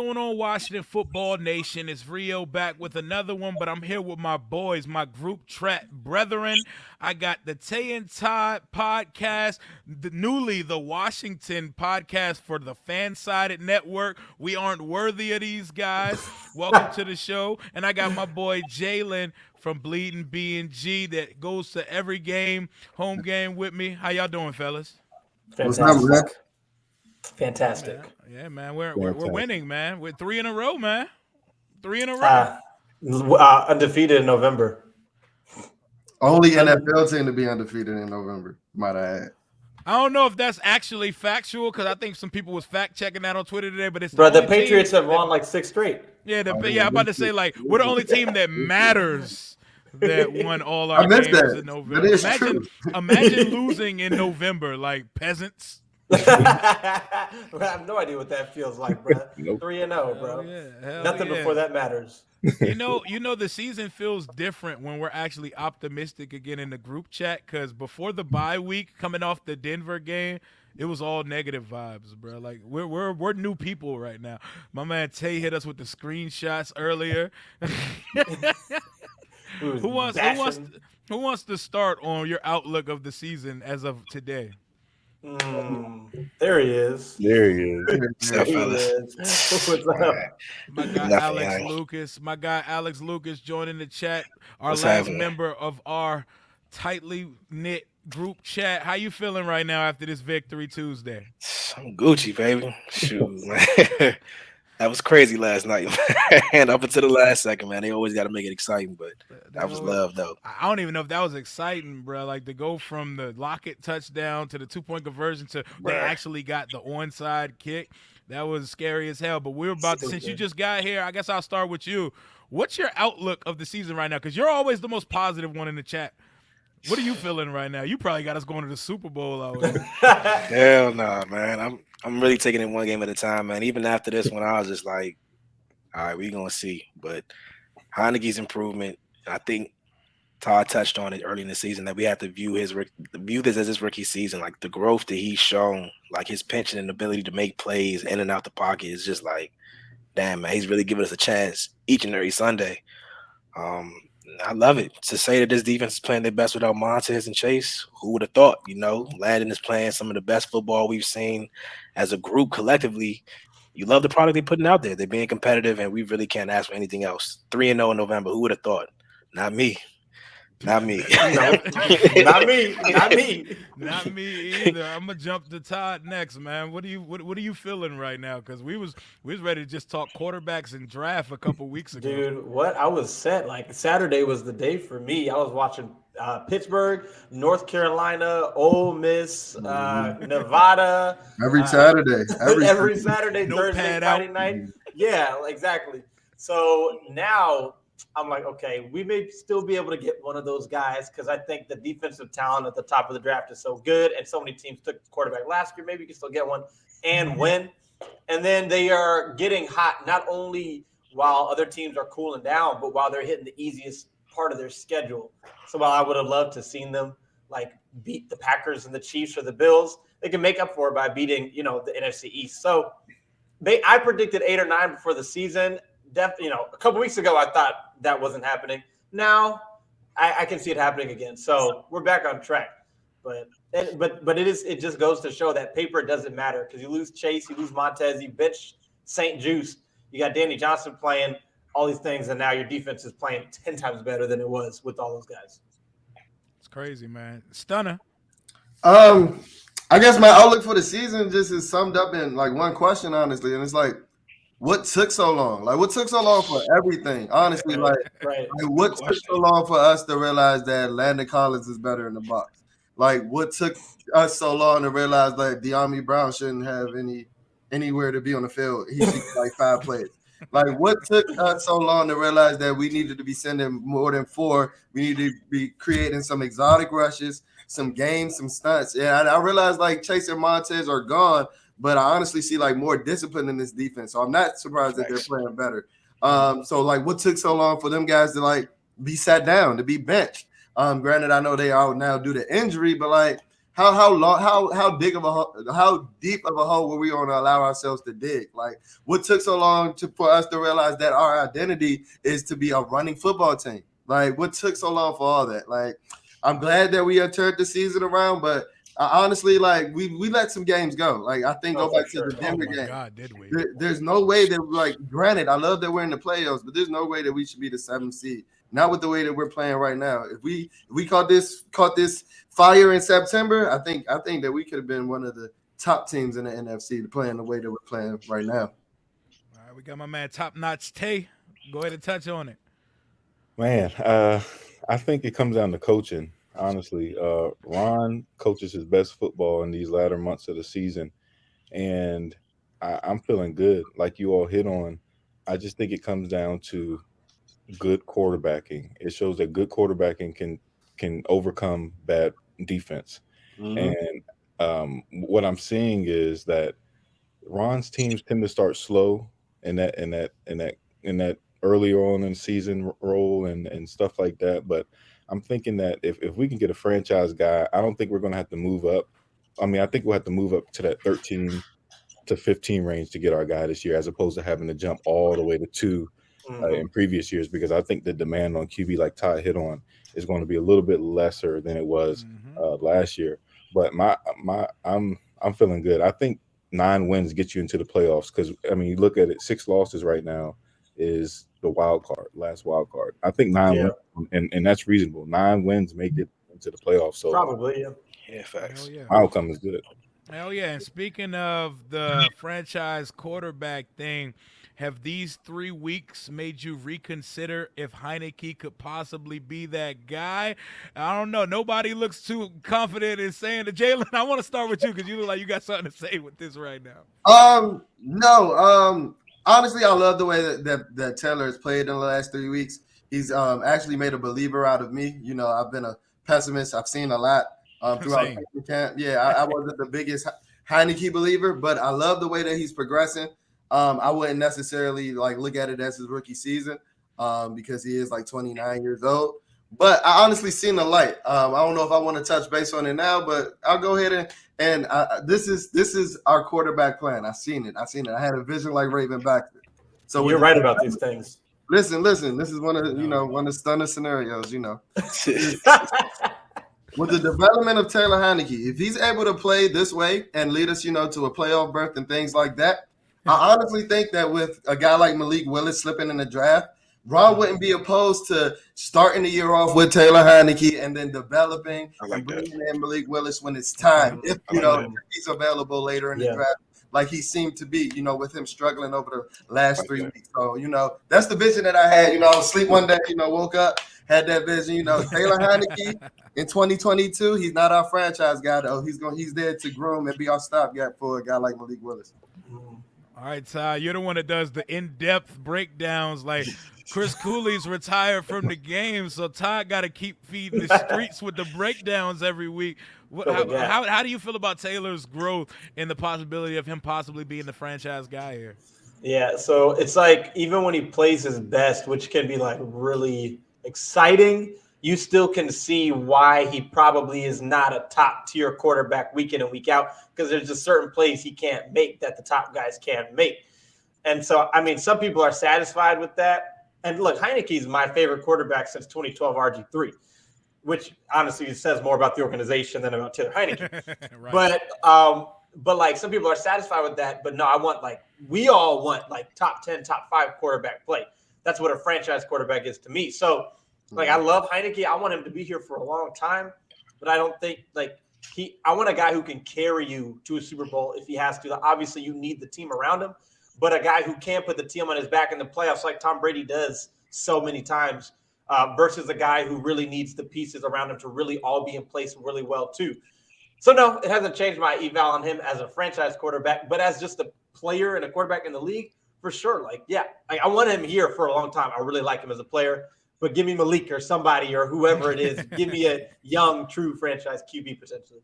going on, Washington Football Nation? It's Rio back with another one, but I'm here with my boys, my group chat brethren. I got the Tay and Todd podcast, the Washington podcast for the Fan-Sided Network. We aren't worthy of these guys. Welcome to the show. And I got my boy Jalen from Bleeding BNG that goes to every game, home game with me. How y'all doing, fellas? Fantastic. What's up, Rick? Fantastic. Yeah, man. We're winning, man. We're 3 in a row, man. 3 in a row. Undefeated in November. Only NFL team to be undefeated in November, might I add. I don't know if that's actually factual because I think some people was fact checking that on Twitter today. But it's the Patriots have won like 6 straight. Yeah, I'm about to say like we're the only team that matters that won all our games in November. Imagine losing in November, like peasants. I have no idea what that feels like, bro. 3-0, bro. Nothing before that matters. You know, the season feels different when we're actually optimistic again in the group chat because before the bye week, coming off the Denver game, it was all negative vibes, bro. Like we're new people right now. My man Tay hit us with the screenshots earlier. Who wants to start on your outlook of the season as of today? There he is. What's up, fellas? What's up? My guy Alex Lucas joining the chat. Our last member of our tightly knit group chat. How you feeling right now after this Victory Tuesday? I'm Gucci, baby. Shoot, man. That was crazy last night, and up until the last second, man. They always got to make it exciting, but that was love, though. I don't even know if that was exciting, bro. Like to go from the Lockett touchdown to the 2-point conversion to they actually got the onside kick. That was scary as hell. But we're about to, since you just got here, I guess I'll start with you. What's your outlook of the season right now? Because you're always the most positive one in the chat. What are you feeling right now? You probably got us going to the Super Bowl out there. Hell no, man. I'm really taking it one game at a time, man. Even after this one, I was just like, all right, we're going to see. But Heineke's improvement, I think Todd touched on it early in the season that we have to view this as his rookie season. Like the growth that he's shown, like his pension and ability to make plays in and out the pocket is just like, damn, man, he's really giving us a chance each and every Sunday. I love it. To say that this defense is playing their best without Montez and Chase, who would have thought, Landon is playing some of the best football we've seen as a group collectively. You love the product they're putting out there. They're being competitive, and we really can't ask for anything else. 3-0 in November. Who would have thought? Not me. Not me. Not me. Not me either. I'm gonna jump to Todd next, man. What are you feeling right now? Because we was ready to just talk quarterbacks and draft a couple weeks ago. Dude, what I was set. Like Saturday was the day for me. I was watching Pittsburgh, North Carolina, Ole Miss, Nevada. Every Saturday. Every Saturday, Thursday, Friday night. Yeah, exactly. So now I'm like, okay, we may still be able to get one of those guys because I think the defensive talent at the top of the draft is so good, and so many teams took the quarterback last year. Maybe you can still get one and win. And then they are getting hot not only while other teams are cooling down, but while they're hitting the easiest part of their schedule. So while I would have loved to seen them like beat the Packers and the Chiefs or the Bills, they can make up for it by beating, the NFC East. So I predicted 8 or 9 before the season. A couple weeks ago, I thought that wasn't happening. Now, I can see it happening again. So we're back on track. But it just goes to show that paper doesn't matter because you lose Chase, you lose Montez, you bench St. Juice, you got Danny Johnson playing all these things, and now your defense is playing 10 times better than it was with all those guys. It's crazy, man. Stunner. I guess my outlook for the season just is summed up in like one question, honestly, and it's like, what took so long? Like, what took so long for everything? Honestly, like what took so long for us to realize that Landon Collins is better in the box? Like, what took us so long to realize that De'Ami Brown shouldn't have anywhere to be on the field? He should like 5 plays. Like, what took us so long to realize that we needed to be sending more than 4? We need to be creating some exotic rushes, some games, some stunts. Yeah, I realized like Chase and Montez are gone. But I honestly see like more discipline in this defense. So I'm not surprised that they're playing better. So like what took so long for them guys to like be sat down, to be benched? Granted, I know they out now due to injury, but like how deep of a hole were we going to allow ourselves to dig? Like, what took so long for us to realize that our identity is to be a running football team? Like, what took so long for all that? Like, I'm glad that we have turned the season around, but honestly, like, we let some games go. Like, I think go back to the Denver game. God, did we? There's no way that, like, granted, I love that we're in the playoffs, but there's no way that we should be the 7th seed. Not with the way that we're playing right now. If we caught this fire in September, I think that we could have been one of the top teams in the NFC playing the way that we're playing right now. All right, we got my man Top Notch Tay. Go ahead and touch on it. Man, I think it comes down to coaching. Honestly, Ron coaches his best football in these latter months of the season, and I'm feeling good. Like you all hit on, I just think it comes down to good quarterbacking. It shows that good quarterbacking can overcome bad defense. And what I'm seeing is that Ron's teams tend to start slow in that earlier on in the season role and stuff like that. But I'm thinking that if we can get a franchise guy, I don't think we're going to have to move up. I mean, I think we'll have to move up to that 13 to 15 range to get our guy this year, as opposed to having to jump all the way to 2 in previous years, because I think the demand on QB, like Todd hit on, is going to be a little bit lesser than it was last year. But I'm feeling good. I think 9 wins get you into the playoffs, because I mean, you look at it, 6 losses right now is the last wild card. I think 9 wins, and that's reasonable. 9 wins make it into the playoffs. So probably, yeah, facts. My outcome is good. Hell yeah. And speaking of the franchise quarterback thing, have these 3 weeks made you reconsider if Heineke could possibly be that guy? I don't know. Nobody looks too confident in saying to Jalen. I want to start with you because you look like you got something to say with this right now. No. Honestly, I love the way that Taylor has played in the last 3 weeks. He's actually made a believer out of me. You know, I've been a pessimist. I've seen a lot throughout camp. Yeah, I wasn't the biggest Heineke believer, but I love the way that he's progressing. I wouldn't necessarily like look at it as his rookie season because he is like 29 years old. But I honestly seen the light. I don't know if I want to touch base on it now, but I'll go ahead and this is our quarterback plan. I seen it. I had a vision like Raven Baxter. So you're right about these things. Listen. This is one of the stunner scenarios. With the development of Taylor Heineke, if he's able to play this way and lead us, to a playoff berth and things like that, I honestly think that with a guy like Malik Willis slipping in the draft, Ron wouldn't be opposed to starting the year off with Taylor Heineke and then developing and bringing in Malik Willis when it's time. If he's available later in the draft, like he seemed to be, with him struggling over the last 3 weeks. So, that's the vision that I had. I was asleep one day, woke up, had that vision. Taylor Heineke in 2022, he's not our franchise guy though. He's there to groom and be our stopgap for a guy like Malik Willis. All right, Ty, you're the one that does the in-depth breakdowns. Like Chris Cooley's retired from the game, so Ty got to keep feeding the streets with the breakdowns every week. How do you feel about Taylor's growth and the possibility of him possibly being the franchise guy here? Yeah, so it's like even when he plays his best, which can be like really exciting, you still can see why he probably is not a top-tier quarterback week in and week out, because there's just certain plays he can't make that the top guys can't make. And so, I mean, some people are satisfied with that. And look, Heineke is my favorite quarterback since 2012 RG3, which honestly says more about the organization than about Taylor Heineke. Right. But like some people are satisfied with that. But no, we all want like top 10, top 5 quarterback play. That's what a franchise quarterback is to me. So, I love Heineke. I want him to be here for a long time, but I don't think I want a guy who can carry you to a Super Bowl if he has to. Obviously, you need the team around him, but a guy who can put the team on his back in the playoffs like Tom Brady does so many times versus a guy who really needs the pieces around him to really all be in place really well too. So no, it hasn't changed my eval on him as a franchise quarterback, but as just a player and a quarterback in the league, for sure. I want him here for a long time. I really like him as a player. But give me Malik or somebody or whoever it is. Give me a young, true franchise QB potentially.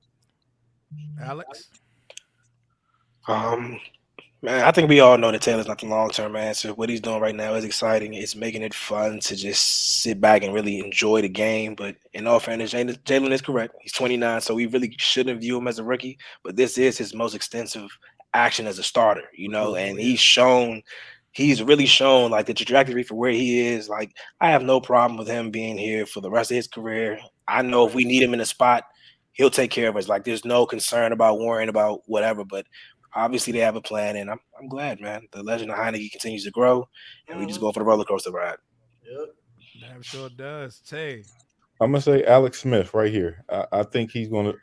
Alex? Man, I think we all know that Taylor's not the long-term answer. What he's doing right now is exciting. It's making it fun to just sit back and really enjoy the game. But in all fairness, Jalen is correct. He's 29, so we really shouldn't view him as a rookie. But this is his most extensive action as a starter, and he's really shown like the trajectory for where he is. Like, I have no problem with him being here for the rest of his career. I know if we need him in a spot, he'll take care of us. Like, there's no concern about worrying about whatever, but obviously they have a plan, and I'm glad, man. The legend of Heineke continues to grow, and we just go for the roller coaster ride. Yep. Damn sure does. Tay. I'm gonna say Alex Smith right here. I think he's gonna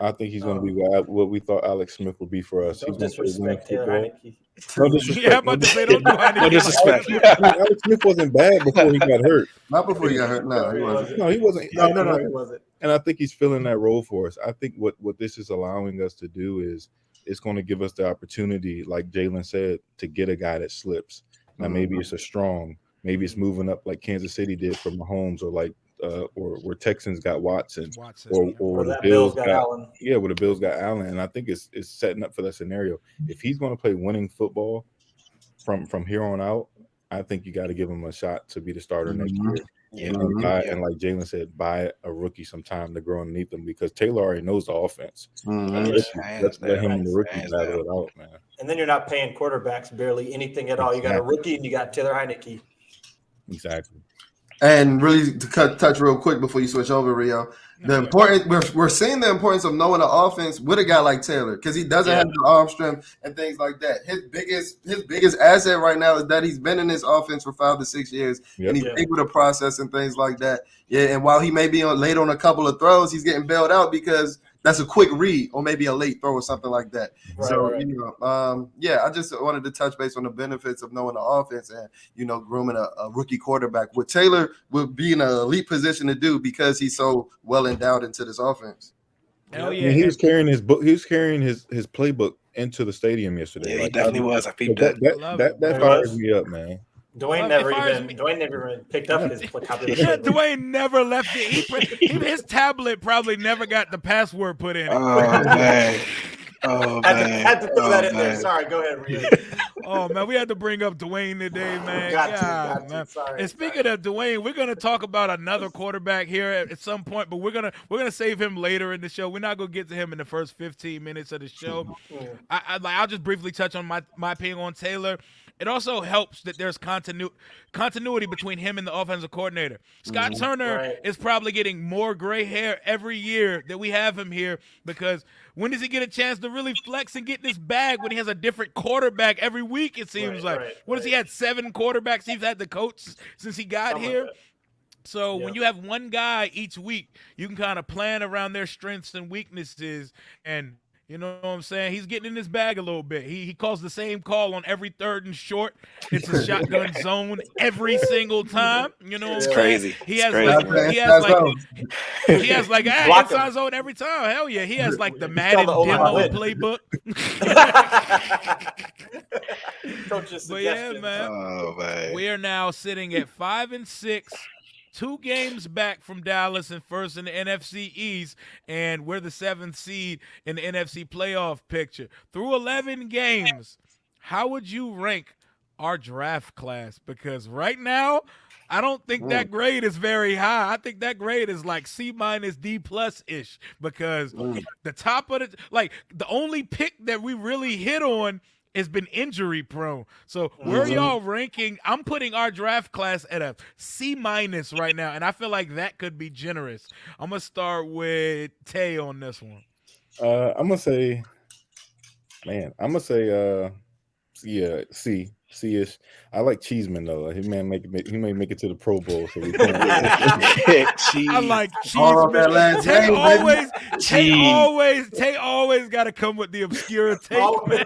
be what we thought Alex Smith would be for us. Don't He's gonna play disrespect Taylor winning Heineke. football. No disrespect. Yeah, I'm about to say, don't do Heineke. No disrespect. Alex Smith wasn't bad before he got hurt. Not before he got hurt. No, he wasn't. No, he wasn't. No, he wasn't. And I think he's filling that role for us. I think what this is allowing us to do is it's going to give us the opportunity, like Jalen said, to get a guy that slips. Now, maybe it's a strong, maybe it's moving up like Kansas City did for Mahomes, or like or where Texans got Watson. Or the Bills got Allen. Yeah, where the Bills got Allen. And I think it's setting up for that scenario. If he's going to play winning football from here on out, I think you got to give him a shot to be the starter next year. And like Jalen said, buy a rookie some time to grow underneath them, because Taylor already knows the offense. Let's let him and the rookie battle it out, man. And then you're not paying quarterbacks barely anything at all. You got a rookie and you got Taylor Heineke. Exactly. And really to touch real quick before you switch over, Rio, the importance we're seeing the importance of knowing the offense with a guy like Taylor, because he doesn't have the arm strength and things like that. His biggest asset right now is that he's been in this offense for 5 to 6 years, and he's able to process and things like that. Yeah, and while he may be late on a couple of throws, he's getting bailed out because that's a quick read or maybe a late throw or something like that. I just wanted to touch base on the benefits of knowing the offense and, grooming a rookie quarterback, what Taylor would be in an elite position to do because he's so well endowed into this offense. Hell yeah. I mean, he was carrying his book. He was carrying his playbook into the stadium yesterday. Yeah, he definitely was. I peeped that fires me up, man. Dwayne never even picked up his copy. Yeah, Dwayne never left it. His tablet probably never got the password put in. Oh man. Oh man. Had to throw that in there. Sorry, go ahead, Rio. Oh man, we had to bring up Dwayne today, man. Got to. Sorry. And speaking of Dwayne, we're gonna talk about another quarterback here at some point, but we're gonna save him later in the show. We're not gonna get to him in the first 15 minutes of the show. I'll just briefly touch on my opinion on Taylor. It also helps that there's continuity between him and the offensive coordinator. Scott Turner is probably getting more gray hair every year that we have him here, because when does he get a chance to really flex and get this bag when he has a different quarterback every week, it seems like. What has he had, 7 quarterbacks he's had the coach since he got here? So when you have one guy each week, you can kind of plan around their strengths and weaknesses, and you know what I'm saying? He's getting in his bag a little bit. He calls the same call on every 3rd and short. It's a shotgun zone every single time. You know what I'm saying? Crazy. He has like inside zone every time. Hell yeah. He has like the Madden demo playbook. But yeah, man. Oh, man. We are now sitting at 5-6. 2 games back from Dallas and first in the NFC East, and we're the 7th seed in the NFC playoff picture. Through 11 games, how would you rank our draft class? Because right now, I don't think that grade is very high. I think that grade is like C- D+-ish, because the top of the only pick that we really hit on has been injury prone. So where are y'all ranking? I'm putting our draft class at a C- right now, and I feel like that could be generous. I'm gonna start with Tay on this one. I'm gonna say C-ish. I like Cheeseman though. He may make it to the Pro Bowl. So we can. I like Cheeseman. Tay always got to come with the obscure take. Always.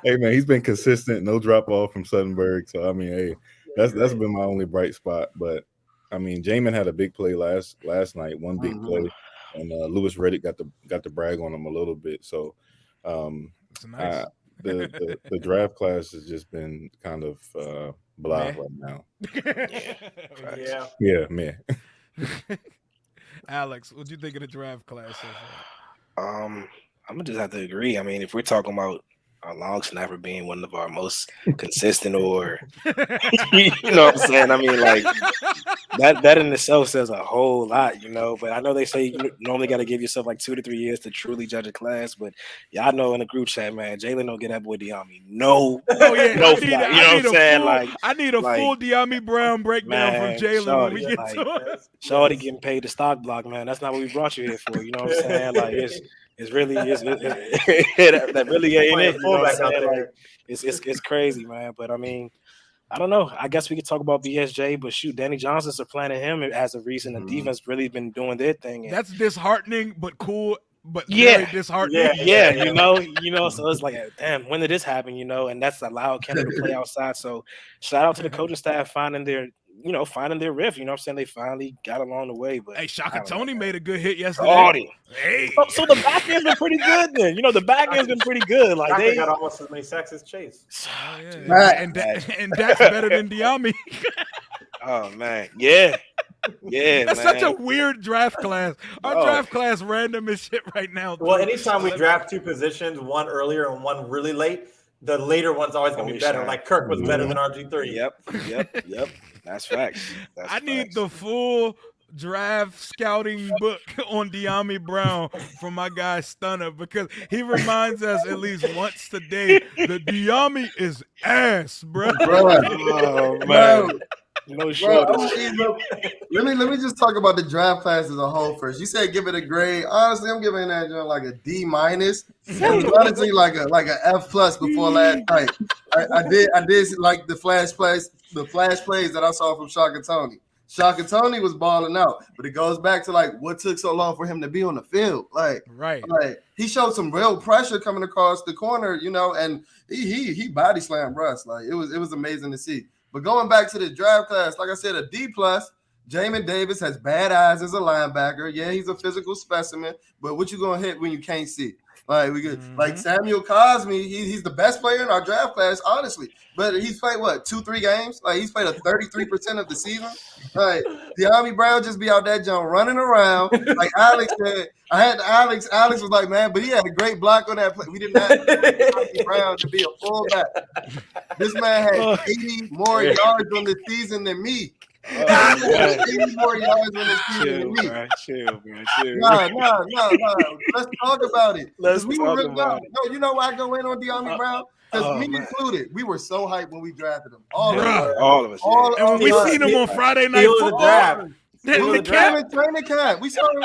Hey man, he's been consistent, no drop off from Suttonburg. So I mean, hey, that's been my only bright spot. But I mean, Jamin had a big play last night, one big play, and Louis Riddick got to brag on him a little bit. So nice. The draft class has just been kind of blah right now. Yeah, man. Alex, what do you think of the draft class so far? I'm gonna just have to agree. I mean, if we're talking about our long snapper being one of our most consistent, or you know what I'm saying? I mean, like that in itself says a whole lot, you know. But I know they say you normally got to give yourself like 2 to 3 years to truly judge a class. But y'all know in the group chat, man, Jalen don't get that boy Diami. No, Oh yeah, no, I need, fly, you know what I'm saying? Like, I need a full Diami Brown breakdown from man, Jalen when we shorty, get like, to it. Shorty getting paid the stock block, man. That's not what we brought you here for. You know what I'm saying? Like, it's really that really ain't it. You know what I'm saying? Like, it's crazy, man. But I mean, I don't know. I guess we could talk about BSJ, but shoot, Danny Johnson supplanted him as a reason. The defense really been doing their thing. And that's disheartening, but cool. But very disheartening. Yeah, you know. So it's like, damn, when did this happen? You know, and that's allowed Kendall to play outside. So shout out to the coaching staff finding their riff. You know what I'm saying? They finally got along the way. But hey, Shaka Tony made a good hit yesterday. Hey. So the back end's been pretty good then. You know, the back end's been pretty good. Like they got almost as many sacks as Chase. Oh, yeah. And that's better than Diami. Oh man, yeah. That's such a weird draft class. Our draft class random as shit right now. Well, anytime we draft 2 positions, one earlier and one really late, the later one's always going to be better. Like Kirk was better than RG3. Yep. That's facts. I need the full draft scouting book on Diami Brown from my guy Stunner, because he reminds us at least once a day that Diami is ass, bro. Oh man. No shortage. Let me just talk about the draft class as a whole first. You said give it a grade. Honestly, I'm giving that like a D-. Honestly, like a F+ before last night. I did like the flash plays that I saw from Shaka Tony. Shaka Tony was balling out, but it goes back to like what took so long for him to be on the field. Like he showed some real pressure coming across the corner, you know, and he body slammed Russ. Like it was amazing to see. But going back to the draft class, like I said, a D+. Jamin Davis has bad eyes as a linebacker. Yeah, he's a physical specimen, but what you gonna hit when you can't see? Like like Samuel Cosme, he's the best player in our draft class, honestly. But he's played 2-3 games. Like he's played a 33% of the season. Like Diami Brown just be out there, John, running around. Like Alex said, I had Alex. Alex was like, man, but he had a great block on that play. We didn't have Diami Brown to be a fullback. This man had 80 more yards on the season than me. 80 more yards on the season than me. Chill. No. Let's talk about it. No, you know why I go in on Diami Brown? Because me included, we were so hyped when we drafted him. All of us. And when we seen him on Friday Night Football, training camp. We saw him.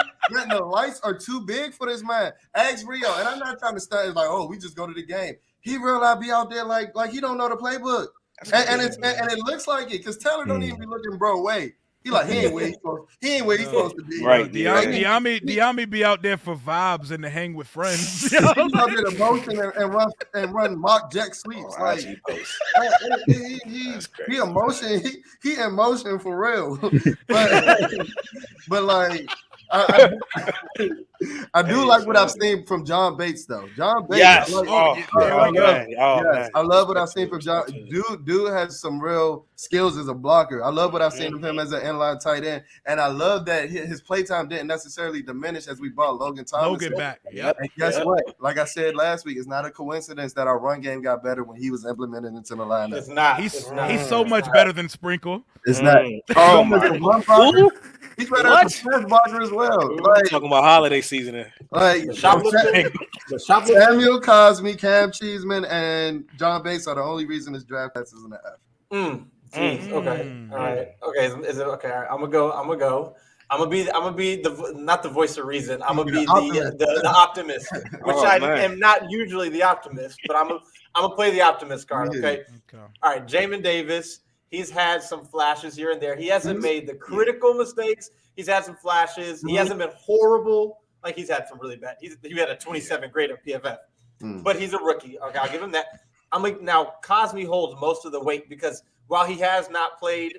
The lights are too big for this man. Ask Rio, and I'm not trying to start. It's like, oh, we just go to the game. He realized be out there like he don't know the playbook, and it looks like it because Taylor don't even be looking bro way. He like he ain't where he's supposed to be. Right. Diami be out there for vibes and to hang with friends. He's out there to motion and run mock jack sweeps. He emotion. He in motion for real. But like I do like what I've seen from John Bates though. John Bates. Yes. I love what I've seen from John. Dude has some real skills as a blocker. I love what I've seen of him as an inline tight end, and I love that his playtime didn't necessarily diminish as we brought Logan Thomas back. Yep. And guess what? Like I said last week, it's not a coincidence that our run game got better when he was implemented into the lineup. It's not. He's so much better than Sprinkle. It's not. Oh my. He's better than the blocker as well. Like, talking about holiday season. Like Samuel Cosme, Cam Cheeseman, and John Bates are the only reason this draft class is in the F. Okay. All right. Okay. Is it okay? All right. I'm gonna go. I'm gonna be the not the voice of reason. I'm gonna be the optimist, which am not usually the optimist, but I'm gonna play the optimist card. Okay. All right. Jamin Davis. He's had some flashes here and there. He hasn't made the critical mistakes. He's had some flashes. He hasn't been horrible. Like he's had some really bad. He had a 27 grade at PFF, but he's a rookie. Okay, I'll give him that. I'm like now Cosme holds most of the weight because while he has not played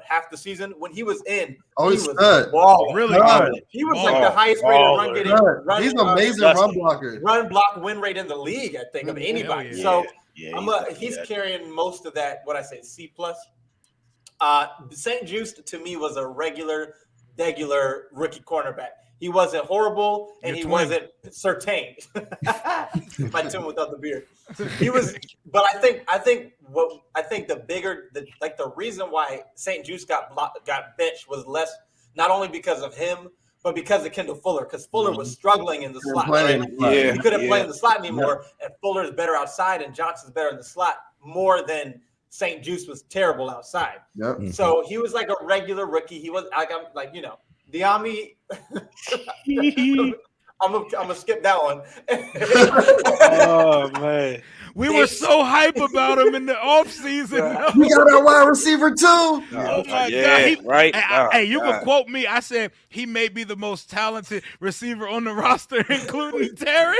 half the season, when he was in, he was balling. Really good. He was like the highest rated run getting. He's an amazing run blocker. Run block win rate in the league, I think, of anybody. Yeah. So. He's carrying most of that. What I say, C+. St. Just to me was a regular regular rookie cornerback. He wasn't horrible, and he wasn't certain. My tune without the beard. He was, but I think the reason why St. Juice got benched was less, not only because of him, but because of Kendall Fuller, because Fuller was struggling in the slot. Right? Yeah, he couldn't play in the slot anymore, and Fuller is better outside, and Johnson's better in the slot more than St. Juice was terrible outside. Yep. So he was like a regular rookie. He was like Diami. I'm gonna skip that one. Oh man, we were so hype about him in the offseason. We got our wide receiver too. Oh my God! Right? Hey, you can quote me. I said he may be the most talented receiver on the roster, including Terry.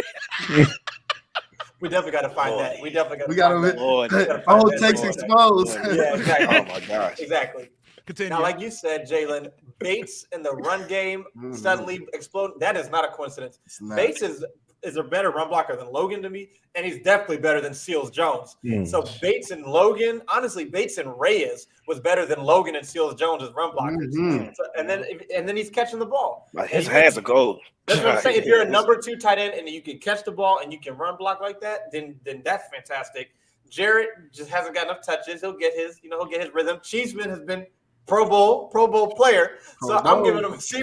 We definitely got to find that. We definitely got to. All takes exposed. Yeah, exactly. Oh my gosh. Exactly. Continue. Now, like you said, Jalen, Bates in the run game suddenly exploded. That is not a coincidence. Bates is a better run blocker than Logan to me, and he's definitely better than Seals Jones. So Bates and Logan, honestly, Bates and Reyes was better than Logan and Seals Jones as run blockers. So, and then he's catching the ball. His hands are gold. That's what I'm saying. If you're a number 2 tight end and you can catch the ball and you can run block like that, then that's fantastic. Jarrett just hasn't got enough touches. He'll get his rhythm. Cheeseman has been Pro Bowl player. So I'm giving him a C+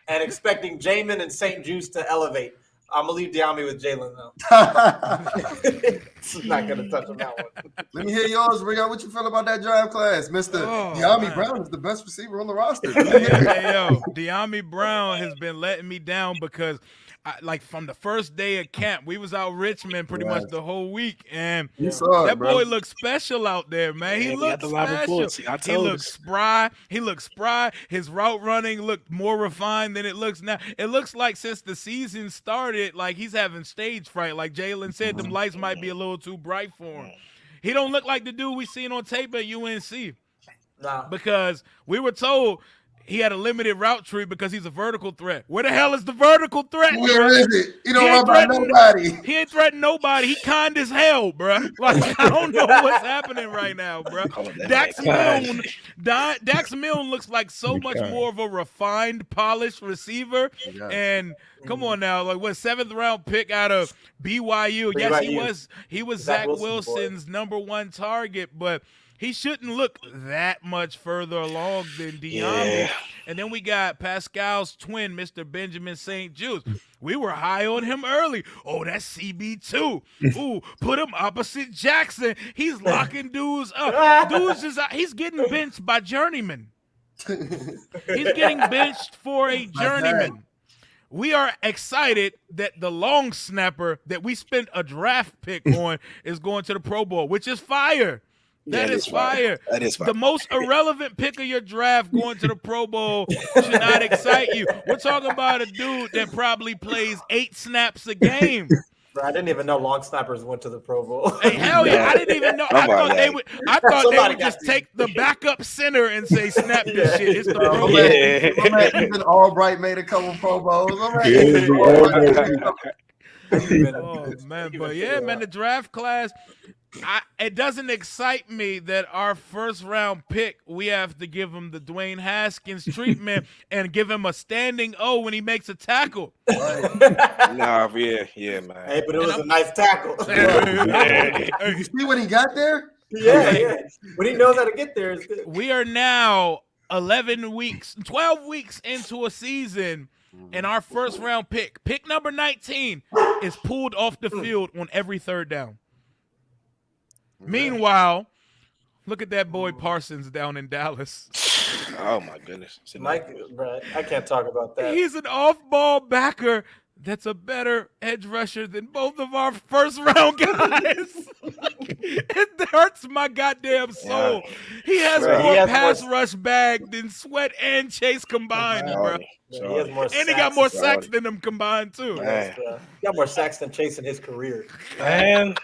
and expecting Jamin and St. Juice to elevate. I'm gonna leave Diami with Jalen though. It's not gonna touch on that one. Let me hear yours. Bring out what you feel about that draft class, Mr. Diami Brown is the best receiver on the roster. Hey, yo, Diami Brown has been letting me down because, from the first day of camp, we was out Richmond pretty much the whole week, and that boy looked special out there, man. He looked special. He looked spry. His route running looked more refined than it looks now. It looks like since the season started, like he's having stage fright. Like Jalen said, them lights might be a little too bright for him. He don't look like the dude we seen on tape at UNC. Nah. Because we were told he had a limited route tree because he's a vertical threat. Where the hell is the vertical threat? Where is it? He don't run by nobody. He ain't threatening nobody. He kind as hell, bro. Like, I don't know what's happening right now, bro. Dax Milne looks like so much more of a refined, polished receiver. And come on now, like what 7th round pick out of BYU. Yes, he was Zach Wilson's #1 target, but he shouldn't look that much further along than Diami. Yeah. And then we got Pascal's twin, Mr. Benjamin St. Juice. We were high on him early. Oh, that's CB2. Ooh, put him opposite Jackson. He's locking dudes up. He's getting benched by journeyman. He's getting benched for a journeyman. We are excited that the long snapper that we spent a draft pick on is going to the Pro Bowl, which is fire. That is fire. That is fire. The most irrelevant pick of your draft going to the Pro Bowl should not excite you. We're talking about a dude that probably plays 8 snaps a game. Bro, I didn't even know long snappers went to the Pro Bowl. Hey, hell yeah, I didn't even know. I thought they would just take the backup center and say, snap this shit. It's the Pro Bowl. Even Albright made a couple Pro Bowls. Oh, man. But yeah, man, the draft class, it doesn't excite me that our first round pick, we have to give him the Dwayne Haskins treatment and give him a standing O when he makes a tackle. Nah, yeah, man. Hey, but it was a nice tackle. You see when he got there? Yeah. When he knows how to get there, it's good. We are now 12 weeks into a season, and our first round pick number 19, is pulled off the field on every 3rd down. Meanwhile, look at that boy Parsons down in Dallas. Oh my goodness, Mike, bro, I can't talk about that. He's an off-ball backer that's a better edge rusher than both of our first-round guys. It hurts my goddamn soul. Yeah. He has more pass rush bag than Sweat and Chase combined, bro. Yeah, he got more sacks than them combined too. He got more sacks than Chase in his career. Man,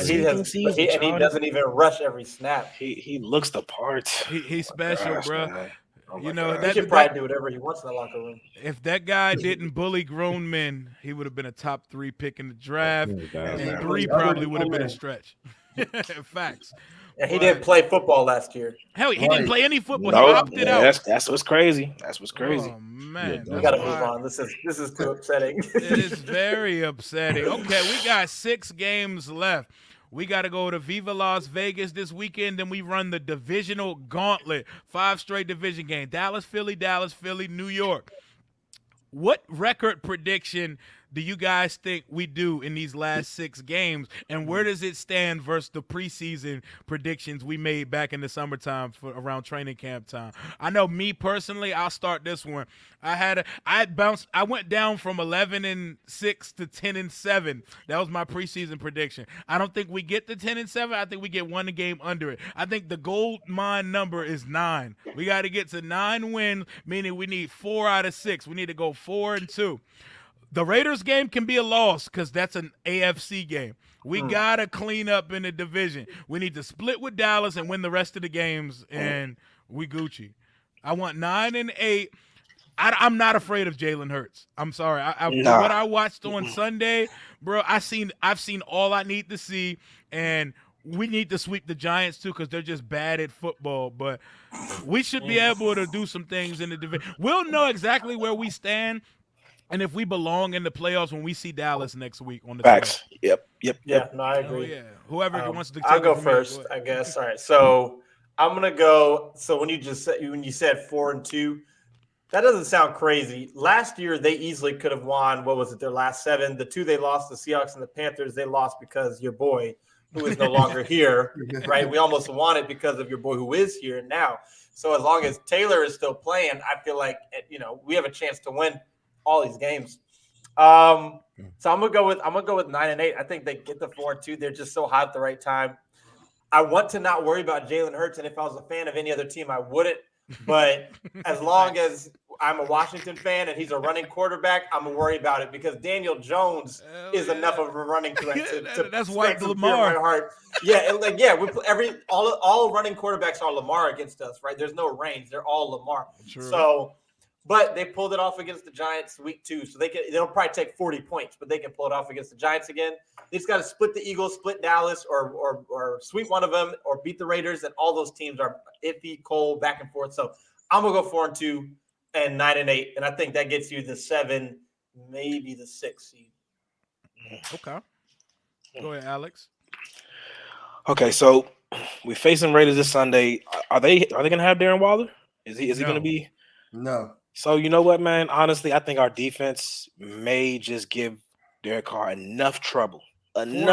he doesn't even rush every snap. He looks the part. He's special, bro. Man. Oh he should probably do whatever he wants in the locker room. If that guy didn't bully grown men, he would have been a top 3 pick in the draft, and 3 probably would have been a stretch. Facts. And he didn't play football last year. Hell, he didn't play any football. No, He opted out. That's what's crazy. That's what's crazy. Oh man, We gotta move on. This is too upsetting. It is very upsetting. Okay, we got 6 games left. We got to go to Viva Las Vegas this weekend. Then we run the divisional gauntlet. 5 straight division games. Dallas, Philly, New York. What record prediction do you guys think we do in these last 6 games? And where does it stand versus the preseason predictions we made back in the summertime for around training camp time? I know me personally, I'll start this one. I went down from 11-6 to 10-7. That was my preseason prediction. I don't think we get to 10-7. I think we get 1 game under it. I think the gold mine number is 9. We got to get to 9 wins, meaning we need 4 out of 6. We need to go 4-2. The Raiders game can be a loss because that's an AFC game. We got to clean up in the division. We need to split with Dallas and win the rest of the games, and we Gucci. I want 9-8. I'm not afraid of Jalen Hurts. I'm sorry. What I watched on Sunday, bro, I've seen all I need to see, and we need to sweep the Giants too because they're just bad at football. But we should be able to do some things in the division. We'll know exactly where we stand and if we belong in the playoffs when we see Dallas next week on the Facts. Yep. Yeah, no, I agree. Oh, yeah. Whoever wants to take I'll go it from first, here, I guess. All right. So I'm gonna go. So when you said 4-2, that doesn't sound crazy. Last year they easily could have won. What was it? Their last 7. The 2 they lost, the Seahawks and the Panthers, they lost because your boy, who is no longer here, right? We almost won it because of your boy who is here now. So as long as Taylor is still playing, I feel like we have a chance to win all these games. So I'm gonna go with 9-8. I think they get the 4-2. They're just so hot at the right time. I want to not worry about Jalen Hurts, and if I was a fan of any other team, I wouldn't. But as long as I'm a Washington fan and he's a running quarterback, I'm gonna worry about it because Daniel Jones is enough of a running threat to that's white Lamar. My heart. Yeah, all running quarterbacks are Lamar against us, right? There's no range. They're all Lamar. True. So. But they pulled it off against the Giants week 2, so they'll probably take 40 points, but they can pull it off against the Giants again. They just got to split the Eagles, split Dallas, or sweep one of them, or beat the Raiders, and all those teams are iffy, cold, back and forth. So I'm gonna go 4-2 and 9-8, and I think that gets you the 7, maybe the 6 seed. Okay, go ahead, Alex. Okay, so we're facing Raiders this Sunday. Are they gonna have Darren Waller? Is he gonna be? No. So you know what, man? Honestly, I think our defense may just give Derek Carr enough trouble. I don't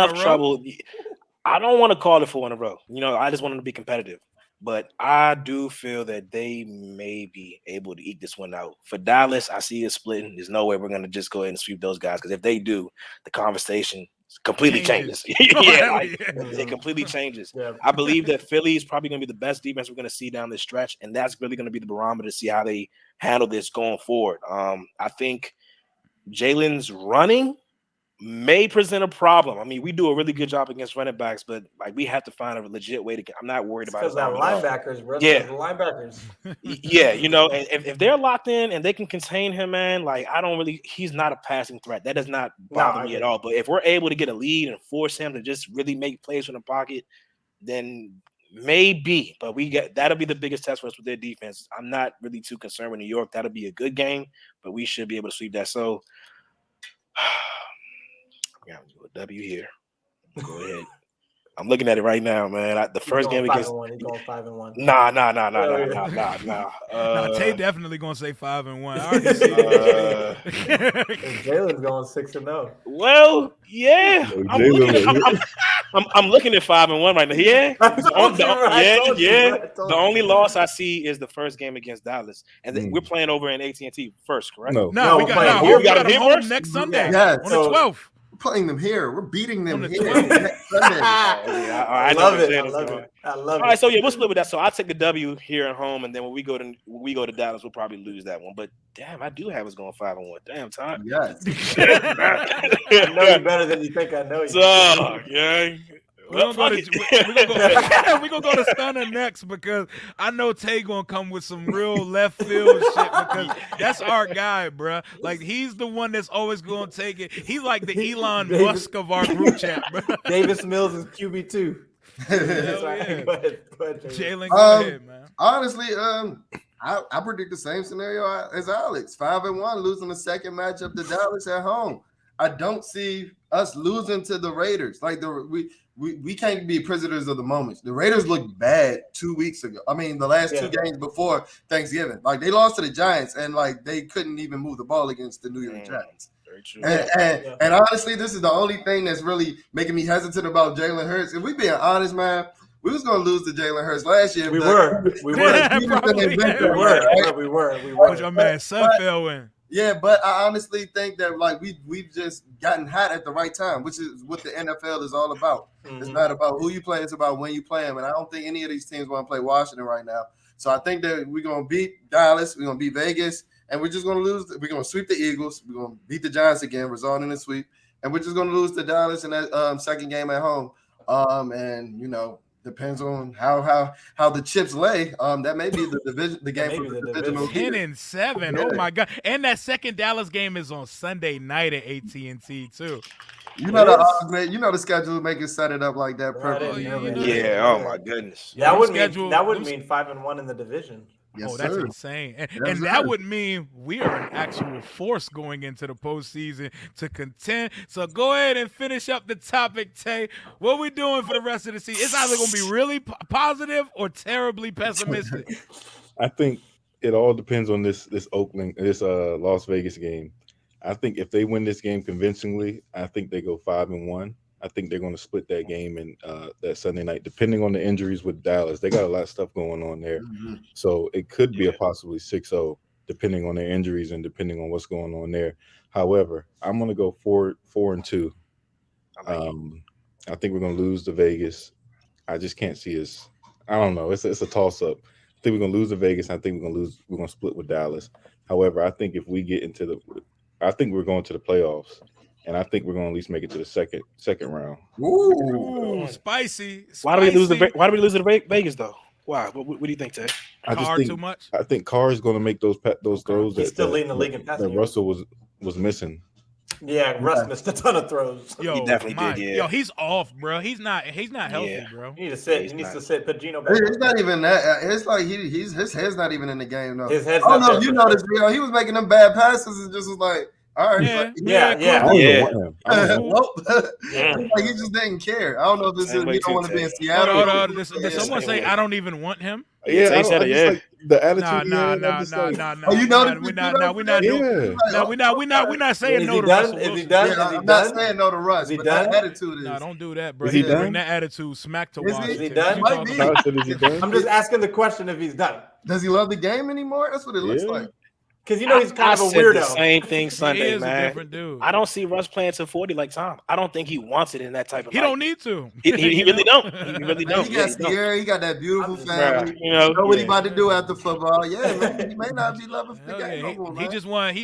want to call it 4 in a row. I just want them to be competitive. But I do feel that they may be able to eke this one out. For Dallas, I see it splitting. There's no way we're going to just go ahead and sweep those guys because if they do, the conversation completely changes. It completely changes. Yeah. I believe that Philly is probably going to be the best defense we're going to see down this stretch, and that's really going to be the barometer to see how they handle this going forward. I think Jalen's running may present a problem. I mean, we do a really good job against running backs, but we have to find a legit way to get. I'm not worried about it. Because our linebackers, bro. Yeah, the linebackers. Yeah, and if they're locked in and they can contain him, man, he's not a passing threat. That does not bother me at all. But if we're able to get a lead and force him to just really make plays from the pocket, then maybe. But that'll be the biggest test for us with their defense. I'm not really too concerned with New York. That'll be a good game, but we should be able to sweep that. So. I'm gonna do a W here. Go ahead. I'm looking at it right now, man. The first game against. He's going 5-1. Nah. Tay definitely gonna say 5-1. I already see it. Jalen's going 6-0. Well, yeah. I'm looking at 5-1 right now. Yeah. The only loss I see is the first game against Dallas, and then we're playing over in AT&T first, correct? No, we got him home next Sunday on the 12th. Playing them here. We're beating them here. I love it. All right, so we'll split with that. So I'll take the W here at home, and then when we go to Dallas, we'll probably lose that one. But damn, I do have us going 5-1. Damn, Todd. Yes. I know you better than you think I know you. So yeah. We're gonna go to Stunner next because I know Tay gonna come with some real left field shit because that's our guy, bro. He's the one that's always gonna take it. He's like the Elon Musk of our group chat, bro. Davis Mills is QB2. Yeah. Go ahead, Jalen, go ahead, man. Honestly, I predict the same scenario as Alex. 5-1, losing the second matchup to Dallas at home. I don't see us losing to the Raiders. Like we can't be prisoners of the moment. The Raiders looked bad 2 weeks ago. I mean, the last two games before Thanksgiving. Like they lost to the Giants and like they couldn't even move the ball against the New York Giants. Very true. And honestly, this is the only thing that's really making me hesitant about Jalen Hurts. If we being honest, man, we was gonna lose to Jalen Hurts last year. We were. We were. Because your man Sudfeld win. Yeah, but I honestly think that like we've just gotten hot at the right time, which is what the NFL is all about. It's not about who you play; it's about when you play them. And I don't think any of these teams want to play Washington right now. So I think that we're gonna beat Dallas, we're gonna beat Vegas, and we're just gonna lose. We're gonna sweep the Eagles. We're gonna beat the Giants again, resulting in a sweep, and we're just gonna lose to Dallas in that second game at home. And you know. Depends on how the chips lay. That may be the game for the divisional. 10-7. Oh my God! And that second Dallas game is on Sunday night at AT&T too. You know the schedule make it set it up like that perfectly. Oh my goodness. That would mean 5-1 in the division. Yes, that's sir. insane. And that would mean we are an actual force going into the postseason to contend. So go ahead and finish up the topic, Tay. What we doing for the rest of the season? It's either going to be really positive or terribly pessimistic. I think it all depends on this Las Vegas game. I think if they win this game convincingly, I think they go 5-1. I think they're going to split that game in that Sunday night, depending on the injuries with Dallas. They got a lot of stuff going on there. So it could be a possibly 6-0, depending on their injuries and depending on what's going on there. However, I'm going to go 4-2. I think we're going to lose to Vegas. I just can't see us. I don't know. It's a toss-up. I think we're going to lose to Vegas. I think we're going to split with Dallas. However, I think if we get I think we're going to the playoffs. And I think we're going to at least make it to the second round. Ooh, spicy. Why do we lose to Vegas though? Why? What do you think, Tay? I just think too much. I think Carr is going to make those throws He's still leading the league in passing. That Russell was missing. Yeah, Russ missed a ton of throws. Yo, he definitely did. Yeah. Yo, he's off, bro. He's not healthy, bro. He needs to sit. He needs to sit. Put Gino back. It's not even that. It's like his head's not even in the game though. His head's not there. You know this, he was making them bad passes and just was like. All right. Yeah. Like he just didn't care. I don't know if this is. You don't want to be in Seattle. Did someone say I don't even want him? Yeah, they said it. Yeah. Like the attitude. No. Oh, you know we're not saying no to Russell. Is he done? Yeah, I'm not saying no to Russ. But that attitude is. No, don't do that, bro. Is he done? Bring that attitude smack to Washington. Is he done? Might be. Is he done? I'm just asking the question if he's done. Does he love the game anymore? That's what it looks like. Because he's kind of a weirdo. The same thing Sunday, he is man. A different dude. I don't see Russ playing till 40 like Tom. I don't think he wants it in that type of. He don't need to. He really don't. He really don't. He got Sierra. He got that beautiful family. You know what he about to do after football? Yeah, man. He may not be loving the game no more, He just want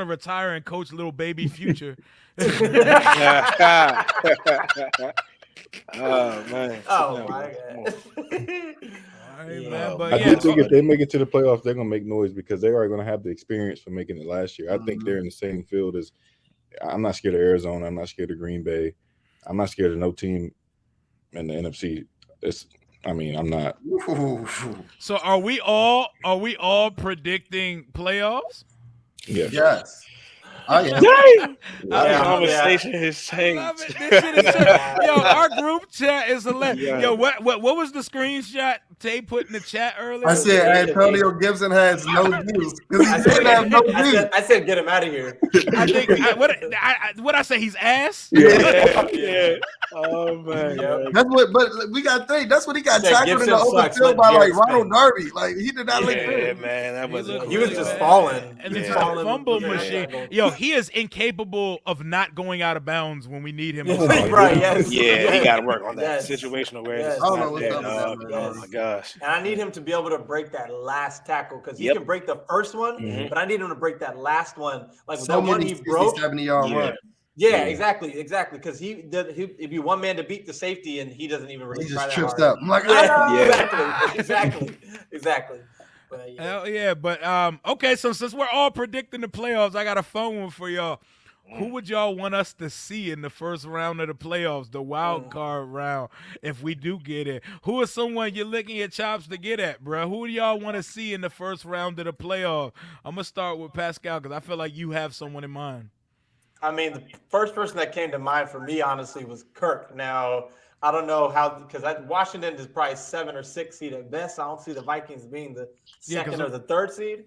to retire and coach little baby Future. Oh man. Oh my God. Man, but I do think if they make it to the playoffs, they're gonna make noise because they are gonna have the experience for making it last year. I think they're in the same field as. I'm not scared of Arizona. I'm not scared of Green Bay. I'm not scared of no team in the NFC. I'm not. So are we all predicting playoffs? Yeah. Yes. The conversation has changed. Yo, our group chat is hilarious. Yo, what was the screenshot Tay put in the chat earlier? I said Antonio Gibson has no views. I said get him out of here. I think what I say, he's ass. Yeah. Oh man. That's what. But we got to think. That's what he got tackled in the open field by like Ronald Darby. Like he did not look good. Yeah, man. That was. He was just falling. And it's a fumble machine. Yo, he is incapable of not going out of bounds when we need him. Right? Yes. Yeah, he got to work on that situational awareness. I don't know what's up with that, Oh my gosh. And I need him to be able to break that last tackle because he can break the first one, but I need him to break that last one. Like so that one he broke. 70-yard run. Yeah, exactly. Because he'd be one man to beat the safety, and he doesn't even really. He try just that trips hard. up. I'm like, exactly. But, Hell yeah, but okay. So since we're all predicting the playoffs, I got a fun one for y'all. Who would y'all want us to see in the first round of the playoffs, the wild card round, if we do get it? Who is someone you're licking your chops to get at, bro? Who do y'all want to see in the first round of the playoffs? I'm going to start with Pascal because I feel like you have someone in mind. I mean, the first person that came to mind for me, honestly, was Kirk. Now, I don't know how, because Washington is probably 7 or 6 seed at best. I don't see the Vikings being the second or the third seed.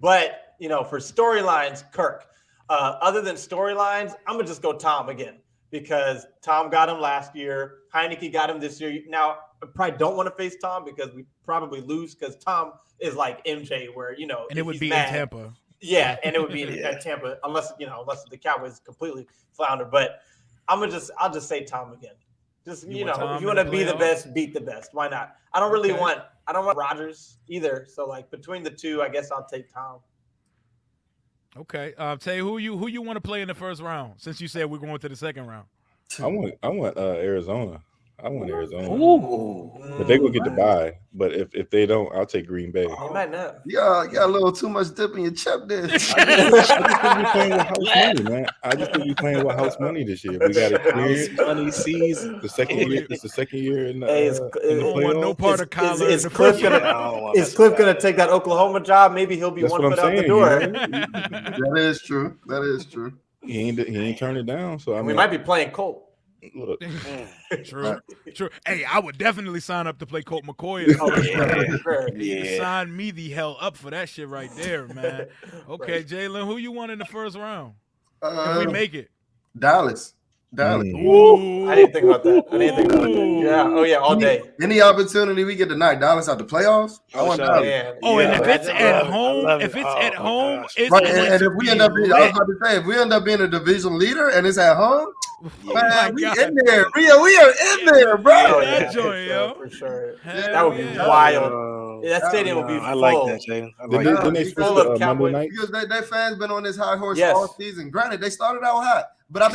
But, you know, for storylines, Kirk. Other than storylines, I'm going to just go Tom again because Tom got him last year. Heineke got him this year. Now, I probably don't want to face Tom because we probably lose because Tom is like MJ where, you know, and it would be mad. In Tampa. Yeah, and it would be in Tampa unless the Cowboys completely flounder. But I'll just say Tom again. Just, you know, if you want to be the best, beat the best. Why not? I don't want Rodgers either. So like between the two, I guess I'll take Tom. Okay. Tay, who you want to play in the first round? Since you said we're going to the second round. I want Arizona. I want Arizona. Ooh. But they gonna get the bye. But if they don't, I'll take Green Bay. You might not. Yeah, you got a little too much dip in your chip there. I just think we playing with house money, man. I just think we playing with house money this year. We got experience. Money season. The second year. It's the second year in the. I don't want no part of Kyler. Is Cliff gonna take that Oklahoma job? Maybe he'll be That's 1 what foot I'm out the saying, door. you know? That is true. That is true. He ain't turned it down. So I mean, We might be playing Colt. Look, True. Hey, I would definitely sign up to play Colt McCoy. You sign me the hell up for that shit right there, man. Okay, right. Jalen, who you want in the first round? If we make it. Dallas. Ooh. I didn't think about that. Yeah. Oh yeah, all day. Any opportunity we get tonight, Dallas out the playoffs. I want Dallas. And if it's at home, it's right. And if we end up being, I was about to say, if we end up being a division leader and it's at home, man, we in there. We are in there, bro. For sure. That would be wild. That stadium will be full. I like that, Jalen. Didn't they switch to Monday night? Because their fans been on this high horse all season. Granted, they started out hot. But I've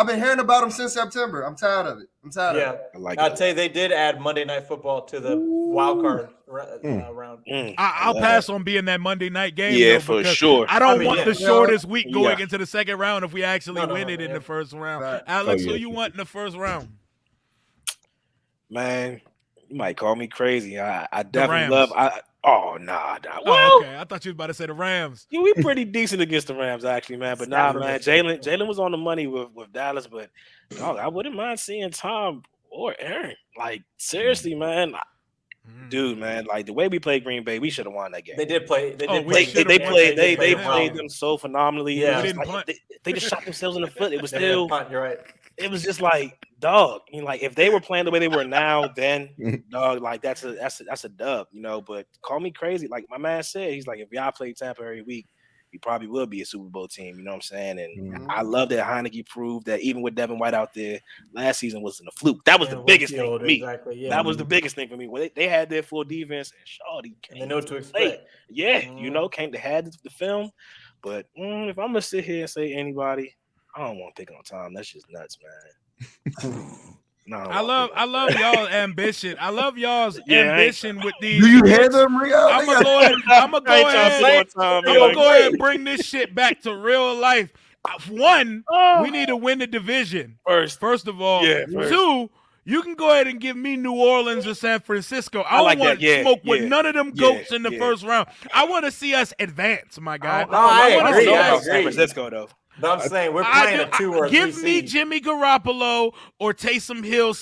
been hearing about them since September. I'm tired of it. I'll tell you, they did add Monday Night Football to the wild card round. I'll pass on being that Monday night game. Yeah, for sure. I don't want the shortest week going into the second round if we actually win it in the first round. Right. Alex, who you want in the first round? Man, you might call me crazy. I definitely love. Oh, nah. Well, okay. I thought you was about to say the Rams. Yeah, we pretty decent against the Rams, actually, man. But man. Jalen was on the money with Dallas, but I wouldn't mind seeing Tom or Aaron. Like, seriously, man. Dude, man, like the way we played Green Bay, we should have won that game. They did play. They played them so phenomenally. Yeah, they just shot themselves in the foot. It was still. You're right. It was just like, dog. I mean, like if they were playing the way they were now, then dog, like that's a dub, you know. But call me crazy, like my man said, he's like, if y'all play Tampa every week, you probably will be a Super Bowl team. You know what I'm saying? And I love that Heineke proved that even with Devin White out there, last season wasn't a fluke. That was the biggest thing for me. Exactly, yeah. That was the biggest thing for me. Well, they had their full defense, and Shawty came. They know what to expect. Yeah, you know, they had the film. But if I'm gonna sit here and say anybody, I don't want to pick on Tom. That's just nuts, man. No, I love y'all's ambition. I love y'all's ambition with these. Do you hear them, Rio? I'm gonna go ahead and bring this shit back to real life. One, we need to win the division first of all. Yeah, Two, you can go ahead and give me New Orleans or San Francisco. I don't want to smoke with none of them goats in the first round. I want to see us advance, my guy. I want to see us San Francisco though. No, I'm saying we're playing a 2 or 3 Give me Jimmy Garoppolo or Taysom Hill /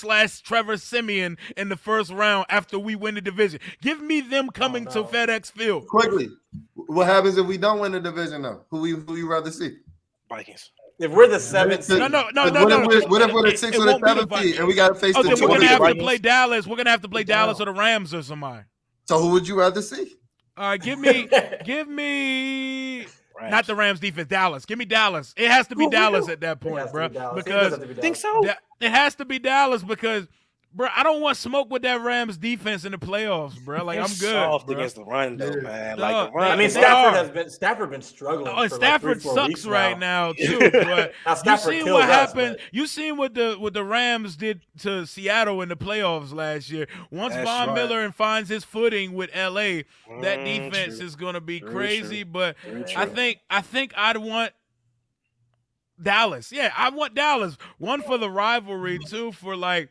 Trevor Siemian in the first round after we win the division. Give me them coming to FedEx Field. Quickly, what happens if we don't win the division though? Who you rather see? Vikings. If we're the 7th seed. No. What if we're the 6th or the 7th seed and we got to face the 2? We're going to have to play Dallas. We're going to have to play Dallas or the Rams or somebody. So who would you rather see? Give me not the Rams defense, Dallas. Give me Dallas. It has to be Dallas at that point, bro. Because think so. It has to be Dallas because, bro, I don't want smoke with that Rams defense in the playoffs, bro. Like, I'm good. Soft against the run, though, man. Like the run. I mean, Stafford been struggling. Oh, and Stafford sucks right now too. But you seen what happened? You seen what the Rams did to Seattle in the playoffs last year. Once Von Miller finds his footing with LA, that defense is going to be crazy. But I think I'd want Dallas. Yeah, I want Dallas. One for the rivalry, two for like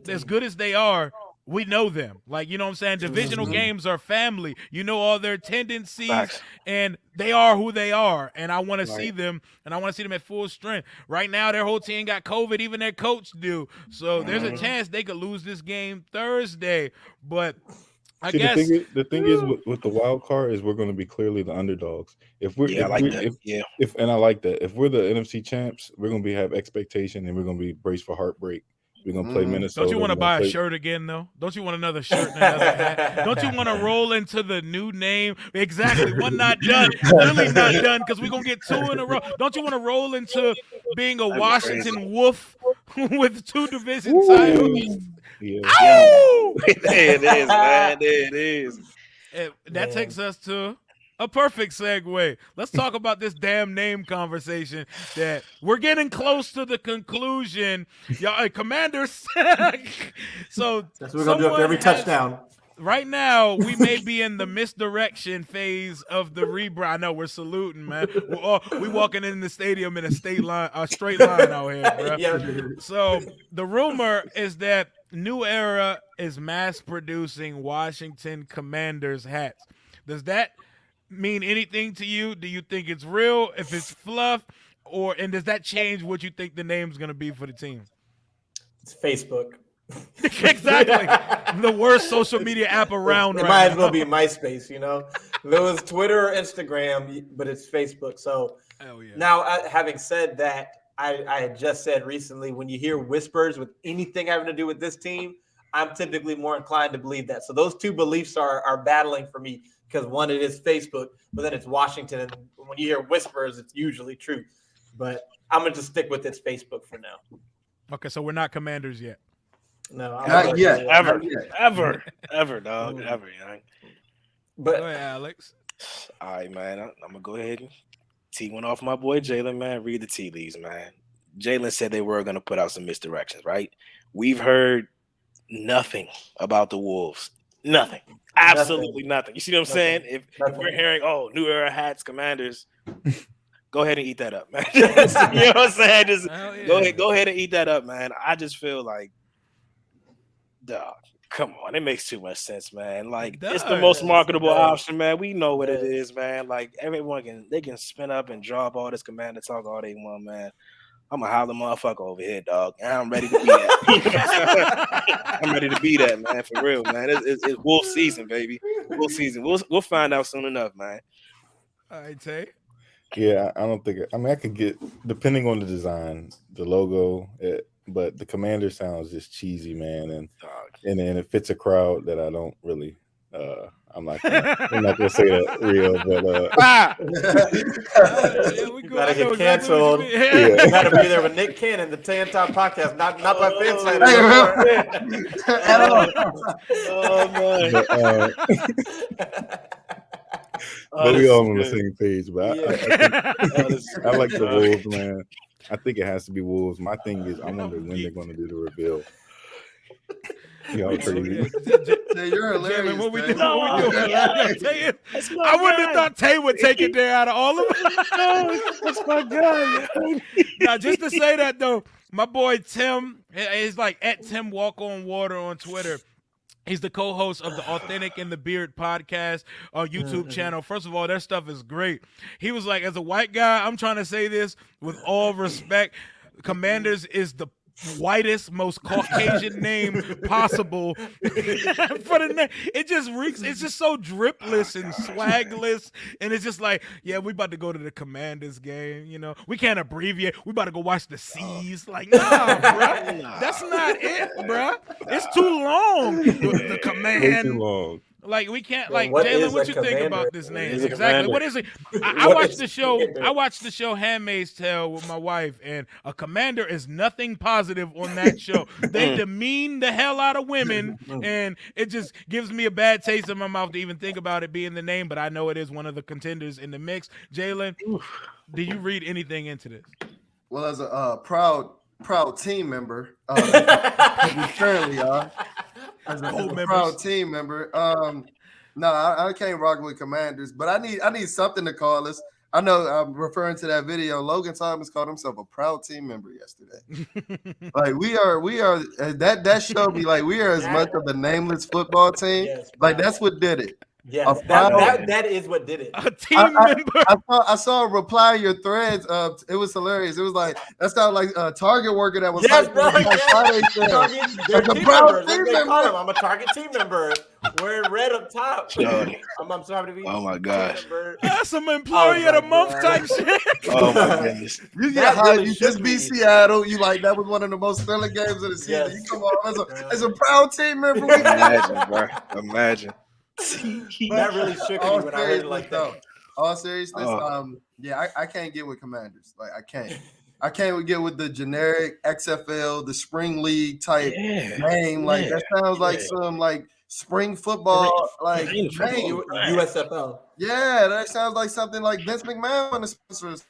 as good as they are. We know them. Like, you know what I'm saying? Divisional games are family. You know all their tendencies, Facts. and they are who they are. And I want to see them, and I want to see them at full strength. Right now, their whole team got COVID. Even their coach do. So there's a chance they could lose this game Thursday. But I guess the thing is with the wild card is we're going to be clearly the underdogs. If we're I like that. And I like that. If we're the NFC champs, we're going to have expectation and we're going to be braced for heartbreak. We're gonna play Minnesota. Don't you want to buy a shirt again, though? Don't you want another shirt and another hat? Don't you want to roll into the new name? Exactly. One not done. Really not done because we're going to get two in a row. Don't you want to roll into being a Washington Wolf with 2 division titles? Yeah. There it is, man. There it is. That takes us to a perfect segue. Let's talk about this damn name conversation that we're getting close to the conclusion. Y'all, Commanders. So that's what we're going to do after every touchdown. Right now, we may be in the misdirection phase of the rebrand. I know we're saluting, man. We walking in the stadium in a straight line out here, bro. Yeah. So the rumor is that New Era is mass producing Washington Commanders hats. Does that mean anything to you? Do you think it's real? If it's fluff, and does that change what you think the name's going to be for the team? It's Facebook. Exactly. The worst social media app around. It might as well be MySpace, you know. If it was Twitter or Instagram, but it's Facebook. So now, having said that, I had just said recently, when you hear whispers with anything having to do with this team, I'm typically more inclined to believe that. So those two beliefs are battling for me. Because one, it is Facebook, but then it's Washington. And when you hear whispers, it's usually true. But I'm going to just stick with it's Facebook for now. Okay, so we're not Commanders yet. No. Not yet. Ever, dog. Ever, young. But go ahead, Alex. All right, man. I'm going to go ahead and tee one off my boy Jalen, man. Read the tea leaves, man. Jalen said they were going to put out some misdirections, right? We've heard nothing about the Wolves. Nothing. Absolutely nothing. You see what I'm saying? If we're hearing, New Era hats, Commanders, go ahead and eat that up, man. You know what I'm saying? Just go ahead and eat that up, man. I just feel like, dog, come on, it makes too much sense, man. Like, it's the most marketable option, man. We know what it is, man. Like, everyone can spin up and draw up all this Commander talk all they want, man. I'm a holler motherfucker over here, dog. And I'm ready to be that. I'm ready to be that, man, for real, man. It's Wolf season, baby. Wolf season. We'll find out soon enough, man. All right, Tay. Yeah, I don't think. I could get, depending on the design, the logo, but the Commander sounds just cheesy, man, and it fits a crowd that I don't really. I'm not gonna say that real, but you gotta get canceled. You gotta be there with Nick Cannon, the Tan Top Podcast, not by Fansite. But we all on the same page. But I think, I like the Wolves, man. I think it has to be Wolves. My thing is, I wonder when they're going to do the reveal. Y'all crazy. You're hilarious. What we doing? I wouldn't have thought Tay would take it there out of all of them. That's my guy. Now, just to say that though, my boy Tim is like at Tim Walk on Water on Twitter. He's the co-host of the Authentic and the Beard podcast YouTube channel. First of all, their stuff is great. He was like, as a white guy, I'm trying to say this with all respect. Commanders is the whitest, most Caucasian name possible for the name. It just reeks. It's just so dripless and swagless, and it's just like, yeah, we about to go to the Commanders game. You know, we can't abbreviate. We about to go watch the C's. Like, nah, bro, that's not it, bro. It's too long. The command. Way too long. Like, we can't, like, Jalen, what you think about this name? Exactly. What is it? I watched the show. I watched the show Handmaid's Tale with my wife, and a commander is nothing positive on that show. They demean the hell out of women, and it just gives me a bad taste in my mouth to even think about it being the name, but I know it is one of the contenders in the mix. Jalen, do you read anything into this? Well, as a proud team member, we currently are. As a proud team member, no, I can't rock with Commanders, but I need something to call us. I know I'm referring to that video. Logan Thomas called himself a proud team member yesterday. Like we are that showed me like we are as much of a nameless football team. Yes, like bro. that's what did it. Yes, proud- that is what did it. A team member. I saw a reply to your threads. It was hilarious. It was like that sounded like a Target worker that was Yes, like, bro. Friday sale. They're Like a team proud members. team That's what they call member. them. I'm a Target team member. Wearing red up top. Jordy. I'm sorry to be. Oh my gosh. team member. That's some employee of the month God. type shit. Oh my goodness. You That get high, really you shook just beat me. Seattle. You like that was one of the most thrilling games of the season. Yes. You come on as a proud team member. We Imagine, bro. Imagine. That really shook me when I heard it like that. All seriousness, Oh. I can't get with Commanders. Like I can't get with the generic XFL, the spring league type name. Like that sounds like some like spring football, like name. USFL. Yeah, that sounds like something like Vince McMahon on the sponsors.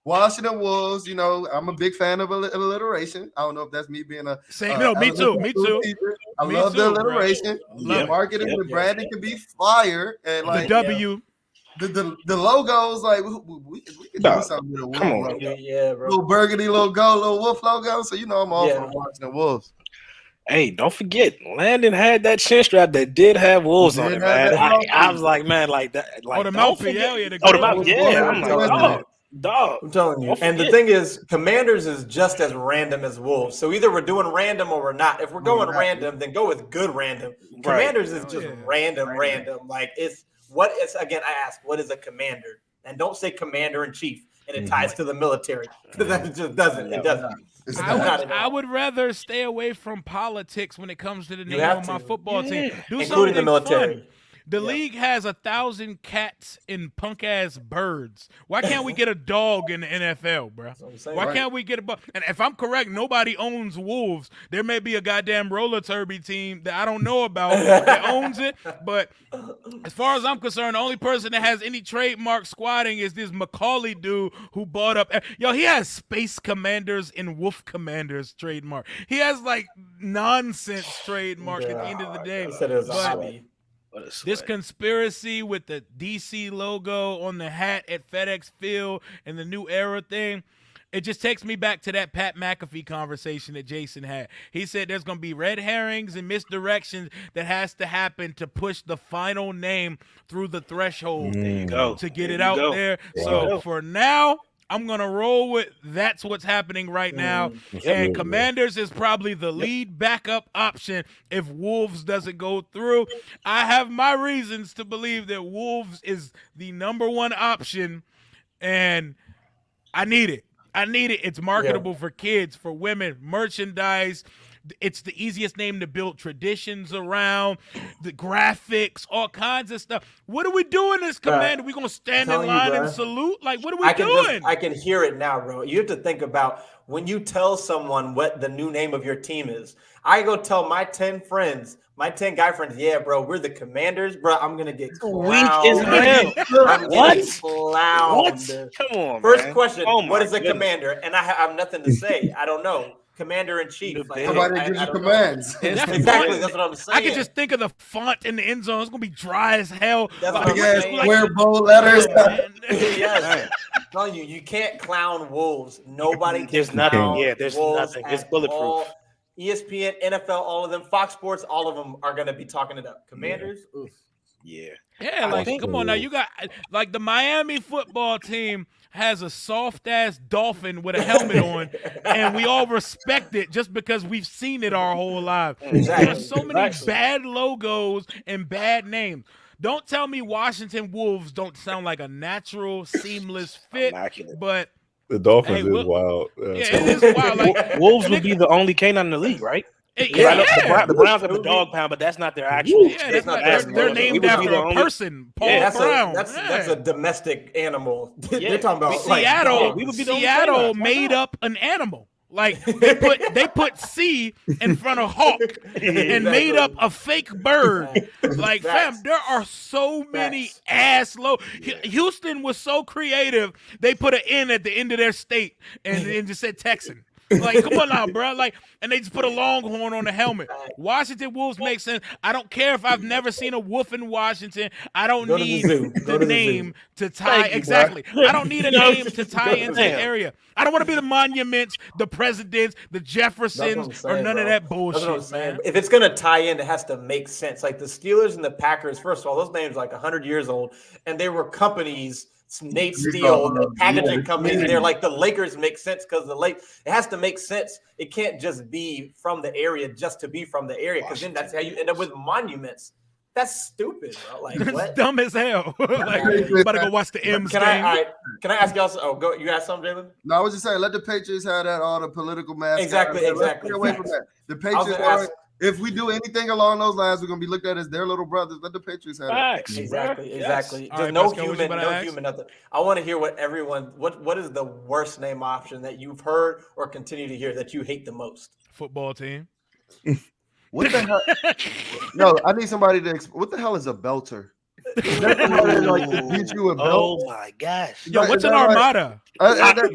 Washington Wolves, I'm a big fan of alliteration. I don't know if that's me being a Me too. teacher. I Me love too, the bro. alliteration. Love The it. marketing, the branding can be fire, and like The W. the logos, like we can do something with a wolf Come on. logo. Yeah, bro. Little burgundy logo, little wolf logo. So I'm all Yeah. for Washington Wolves. Hey, don't forget, Landon had that chin strap that did have wolves on it, man. I was like, man, like that. Like, the don't mouthpiece. forget- Hell yeah, the Oh, the girl mouth. was Yeah, born I'm with like, it. dog. I'm telling you. Don't And the forget. thing is, Commanders is just as random as Wolves. So either we're doing random or we're not. If we're going random, then go with good random. Commanders is just random. Like again, I ask, what is a commander? And don't say commander in chief. And it ties to the military. Because that just doesn't. It doesn't. I would rather stay away from politics when it comes to the name have of my to. football team. Do Including something the military. fun. The league has 1,000 cats and punk ass birds. Why can't we get a dog in the NFL, bro? Why can't we get a And if I'm correct, nobody owns wolves. There may be a goddamn roller derby team that I don't know about that owns it. But as far as I'm concerned, the only person that has any trademark squatting is this Macaulay dude who bought up. Yo, he has Space Commanders and Wolf Commanders trademark. He has like nonsense trademark at the end of the day. I said it was a hobby. This conspiracy with the DC logo on the hat at FedEx Field and the new era thing, it just takes me back to that Pat McAfee conversation that Jason had. He said there's going to be red herrings and misdirections that has to happen to push the final name through the threshold to get it out there. So for now, I'm going to roll with that's what's happening right now. And Commanders is probably the lead backup option if Wolves doesn't go through. I have my reasons to believe that Wolves is the number one option, and I need it. It's marketable for kids, for women, merchandise. It's the easiest name to build traditions around, the graphics, all kinds of stuff. What are we doing this, Commander? We going to stand in line and salute? Like, what are we doing? I can hear it now, bro. You have to think about when you tell someone what the new name of your team is. I go tell my 10 friends, my 10 guy friends, yeah, bro, we're the Commanders, bro. I'm going to get clowned. Weak as hell. I'm getting clowned. Come on, First man. question, what is a goodness. commander? And I have nothing to say. I don't know. Commander-in-chief. Like, Somebody gives you commands. Exactly, that's what I'm saying. I can just think of the font in the end zone. It's going to be dry as hell. That's Like, what I'm saying. Square bold letters. Yes. I'm telling you, you can't clown Wolves. Nobody can There's clown nothing. Yeah, there's Wolves nothing. It's at bulletproof. all. ESPN, NFL, all of them, Fox Sports, all of them are going to be talking it up. Commanders, oof. Yeah. Yeah, like, come on now. You got, like, the Miami football team has a soft-ass dolphin with a helmet on, and we all respect it just because we've seen it our whole lives. Exactly. There's so many bad logos and bad names. Don't tell me Washington Wolves don't sound like a natural, seamless fit, Immaculate. but The Dolphins is wild. yeah, it is wild. Like, Wolves would be the only canine in the league, right? The Browns have a dog pound, but that's not their actual. Yeah, that's not, they're named after a person, Paul Brown. That's a domestic animal. They're talking about Seattle made up an animal. Like they put C in front of hawk and made up a fake bird. Like, fam, there are so many ass low. Houston was so creative. They put an N at the end of their state and just said Texan. Like, come on now, bro. Like, and they just put a Longhorn on the helmet. Washington Wolves make sense. I don't care if I've never seen a wolf in Washington. I don't Go to the need zoo. Go to the name zoo. to tie. Thank you, Exactly. bro. I don't need a name to tie into the Damn. area. I don't want to be the monuments, the presidents, the That's Jeffersons, what I'm saying, or none bro. of that That's what I'm bullshit, saying. man. If it's gonna tie in, it has to make sense. Like the Steelers and the Packers. First of all, those names are like 100 years old, and they were companies. Nate Steele, the packaging companies. They're like the Lakers make sense because it has to make sense. It can't just be from the area just to be from the area, because then that's how you end up with monuments. That's stupid, bro. Like It's what? dumb as hell. Like, you about to go watch the M's Can game. I ask y'all? Oh, go. You ask something, Jalen? No, I was just saying, let the Patriots have that all the political masks. Exactly. Let's stay away from that. The Patriots are. If we do anything along those lines, we're gonna be looked at as their little brothers. Let the Patriots have it. Exactly. Yes. Just All right, no Pascal, what you human, about to ask? nothing. I want to hear what everyone. What is the worst name option that you've heard or continue to hear that you hate the most? Football team. What the hell? No, I need somebody to. What the hell is a belter? Is that somebody that, like, to beat you a belt? Oh my gosh. Yo, Like, what's is an that like- armada?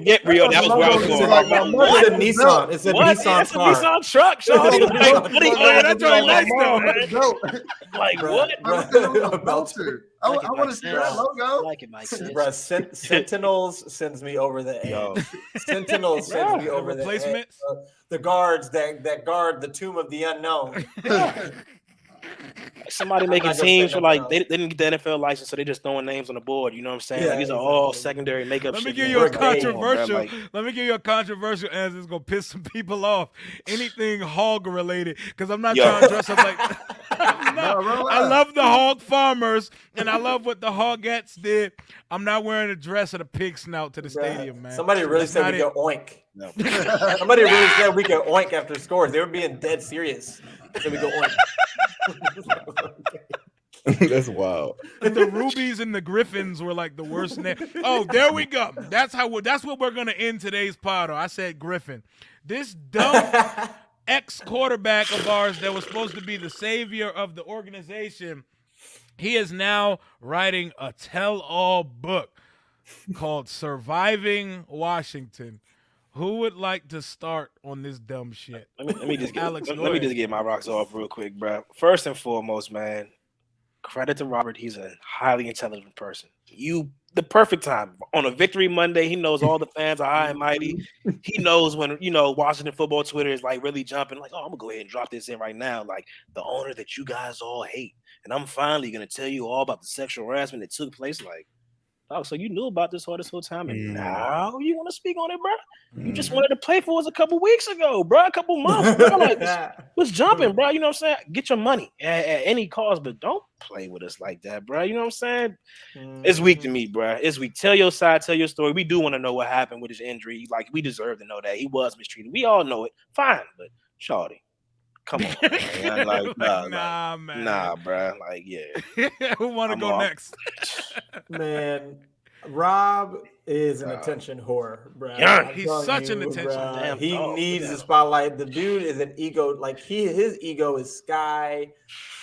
Get real. That was where I was going. Like my mother It's a with the Nissan. belt. It's a What? Nissan That's a car. Nissan truck, Sean. Yeah, that joint nice though, man. Like Bruh, what? bruh. A belter. I want to see that logo. Like it, Mike. Bruh, Sentinels sends me over the Yo. edge. Sentinels sends me The over the edge. replacements. The guards that guard the tomb of the unknown. Somebody making not gonna teams say for like nothing they didn't get the NFL license, so they just throwing names on the board. You know what I'm saying? Yeah, Like, these are all exactly. secondary makeup. Let me shit, give man. you a We're gay. controversial. Like- Let me give you a controversial answer. It's gonna piss some people off. Anything hog related, because I'm not Yo. trying to dress up like. I'm not. No, I love the hog farmers, and I love what the hogettes did. I'm not wearing a dress and a pig snout to the stadium, man. Somebody really That's said not we it. could oink. No. Somebody really said we could oink after scores. They were being dead serious. They said we could oink. That's wild. And the Rubies and the Griffins were like the worst name. Oh, there we go. That's what we're gonna end today's pod on. I said Griffin. This dumb ex-quarterback of ours that was supposed to be the savior of the organization, he is now writing a tell-all book called Surviving Washington. Who would like to start on this dumb shit? Let me just Alex, let go me ahead. just get my rocks off real quick, bro. First and foremost, man, credit to Robert. He's a highly intelligent person. The perfect time on a Victory Monday. He knows all the fans are high and mighty. He knows when Washington football Twitter is like really jumping. Like, oh, I'm gonna go ahead and drop this in right now. Like the owner that you guys all hate, and I'm finally gonna tell you all about the sexual harassment that took place. Like, oh, so you knew about this all this whole time, and now you want to speak on it, bro? You just wanted to play for us a couple weeks ago, bro. A couple months, bro. Like, what's jumping, bro? You know what I'm saying? Get your money at any cost, but don't play with us like that, bro. You know what I'm saying? It's weak to me, bro. It's weak. Tell your side, tell your story. We do want to know what happened with his injury. Like, we deserve to know that he was mistreated. We all know it. Fine, but shawty, come on, man. Like, Nah, man. nah, bro. Like, yeah. Who want to I'm go off. next? Man, Rob is an attention whore, bro. Yeah, I'm he's telling such an you, attention bruh. damn He dog. needs Look at the him. spotlight. The dude is an ego. Like his ego is sky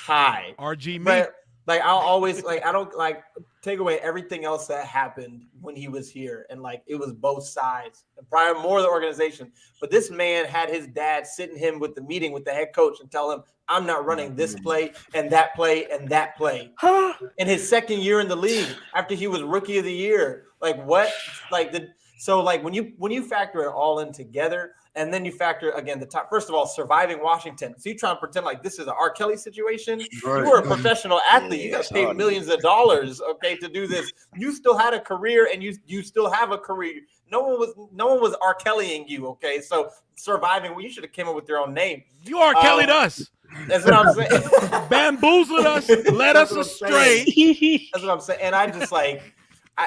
high. RG me. But like I'll always like I don't like take away everything else that happened when he was here, and like it was both sides, and probably more of the organization. But this man had his dad sitting him with the meeting with the head coach and tell him, "I'm not running this play and that play and that play." Huh? In his second year in the league, after he was rookie of the year, like what? Like so like when you factor it all in together, and then you factor again the top. First of all, surviving Washington. So you try to pretend like this is an R. Kelly situation. Right. You were a professional athlete. You got it's paid hard. millions of dollars, okay, to do this. You still had a career, and you still have a career. No one was R. Kellying you, okay? So surviving. Well, you should have came up with your own name. You are Kelly'd us. That's what I'm saying. Bamboozled us, led us That's what I'm astray. saying. That's what I'm saying. And I just like,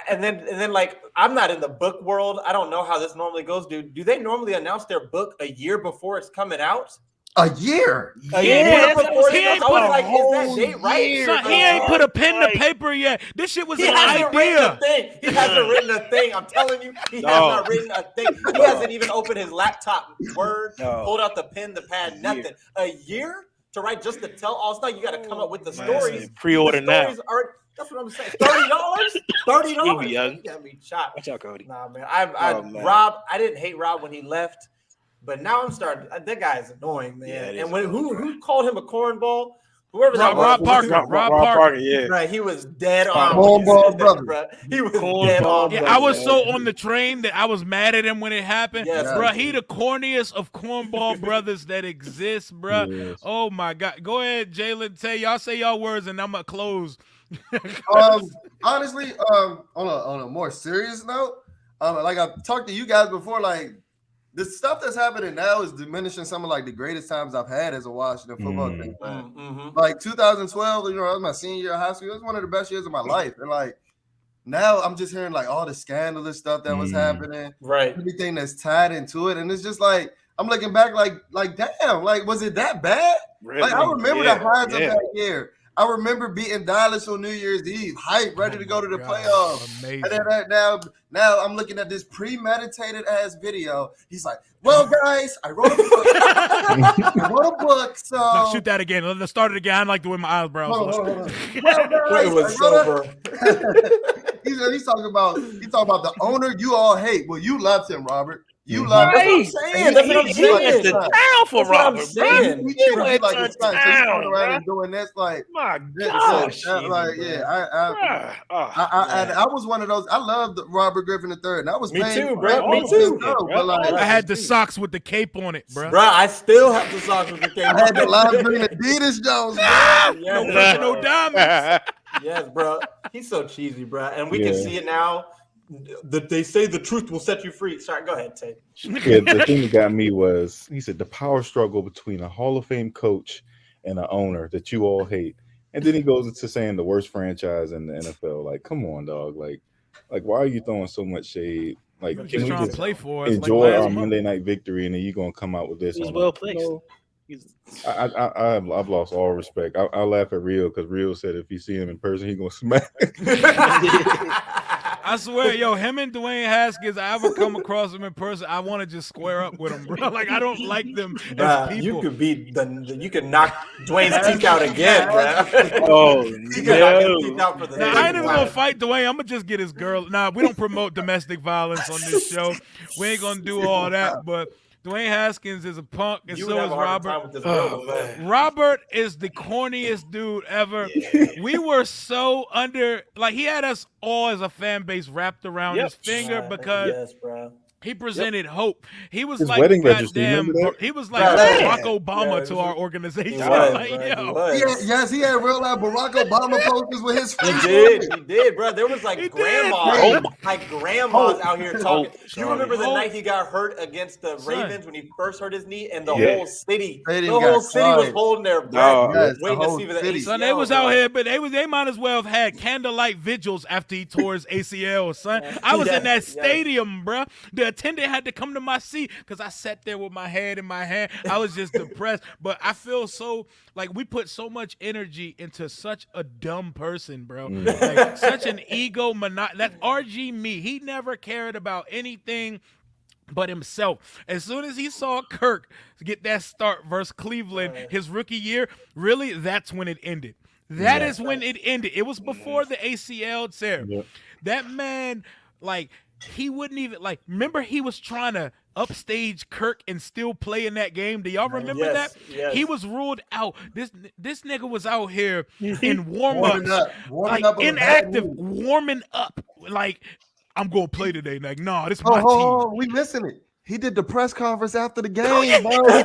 and then like, I'm not in the book world. I don't know how this normally goes, dude. Do they normally announce their book a year before it's coming out? A year. A Yeah, year that's before what- it he ain't comes out? I put was like, a is that date right? year. Son, he ain't put a pen to paper yet. This shit was He an hasn't written a idea. thing. He hasn't written a thing. I'm telling you, he has No. not written a thing. He hasn't even opened his laptop, Word, No. pulled out the pen, the pad, nothing. A year to write just to tell all stuff. You got to come up with the Man, stories. pre-order The now. stories are. That's what I'm saying. $30. $30. You young. You got me shot. Watch out, Cody. Nah, man. Oh, man. Rob. I didn't hate Rob when he left. But now I'm starting. That guy's annoying, man. Yeah, and when who called him a cornball? Whoever that Rob was. Parker. Rob Parker. Yeah. Right, he was dead on. Cornball brother. Bro. He was Cornball dead on. brother. Yeah, I was so on the train that I was mad at him when it happened. Yes, Bro, he the corniest of cornball brothers that exists, bro. Yes. Oh my God. Go ahead, Jalen. Y'all say y'all words and I'm gonna close. Honestly, on a more serious note, like I've talked to you guys before, like the stuff that's happening now is diminishing some of like the greatest times I've had as a Washington football team fan. Like 2012, that was my senior year of high school. It was one of the best years of my life, and like now I'm just hearing like all the scandalous stuff that was happening, right? Everything that's tied into it, and it's just like I'm looking back, like damn, like was it that bad? Really? Like I remember the highs of that year. I remember beating Dallas on New Year's Eve, hype, ready to go to the playoffs. Amazing. And then now I'm looking at this premeditated ass video. He's like, "Well, guys, I wrote a book. I wrote a book. So No, shoot that again. Let's start it again. I like the way my eyebrows hold look. on. Well, guys, It was sober. he's talking about the owner you all hate. Well, you loved him, Robert. You loved him. That's what I'm saying. He went to town for Robert, bro. He treated you went like to his son. So he's town, going around bro. and doing this like. My gosh. Like, yeah, I was one of those. I loved Robert Griffin III, and I was Me paying too, for bro. that Me all too. the time, but like, I had the socks with the cape on it, bro. Bro, I still have the socks with the cape. I had the lime green Adidas Jones, bro. No pressure, no diamonds. Yes, bro. He's so cheesy, bro. And we can see it now. They say the truth will set you free. Sorry, go ahead, Tate. Yeah, the thing that got me was he said the power struggle between a Hall of Fame coach and an owner that you all hate, and then he goes into saying the worst franchise in the NFL. Like, come on, dog. Like why are you throwing so much shade? Like, Just can we trying to just play for us. enjoy like our last month. Monday night victory, and then you're gonna come out with this? He's on well us? placed. No. I've lost all respect. I laugh at Rio because Rio said if you see him in person, he gonna smack. I swear, yo, him and Dwayne Haskins, I ever come across him in person, I want to just square up with him, bro. Like, I don't like them as people. You could knock Dwayne's teeth out again, bro. Oh, You could knock his teeth out for the Now, I ain't even gonna fight Dwayne. I'm gonna just get his girl. Nah, we don't promote domestic violence on this show. We ain't gonna do all that. But Dwayne Haskins is a punk, and You so would is have a harder time Robert. with this girl, man. Robert is the corniest dude ever. We were so like he had us all as a fan base wrapped around his finger because yes, bro. he presented hope. He was His like wedding registry, goddamn. remember that? He was like Yeah. Barack Obama Yeah, to our organization. He was, Like, bro. yo. He was. Yes, he had real life Barack Obama posters with his He face. did, bro. There was like He did. grandmas, out here talking. You Sorry. remember the Hope. night he got hurt against the Son. Ravens when he first hurt his knee, and the Yeah. whole city, Stadium the whole got city was quiet. holding their breath, Dog. Yes, the waiting to whole see the city. ACL. Son, they was out bro. here, but they might as well have had candlelight vigils after he tore his ACL, son. I was in that Yes, yes. stadium, bruh. The attendant had to come to my seat because I sat there with my head in my hand. I was just depressed. But I feel so like we put so much energy into such a dumb person, bro. Like such an ego That's RG me. He never cared about anything but himself. As soon as he saw Kirk get that start versus Cleveland his rookie year, really, that's when it ended. That is when it ended. It was before the ACL tear. Yep. That man, like, he wouldn't even, like, remember he was trying to upstage Kirk and still play in that game? Do y'all remember Yes, that? yes. He was ruled out. This nigga was out here in Warming warm-ups, up like, on a bad inactive, move. warming up. Like, I'm going to play today. Like, nah, this is my team. Oh, we missing it. He did the press conference after the game, bro.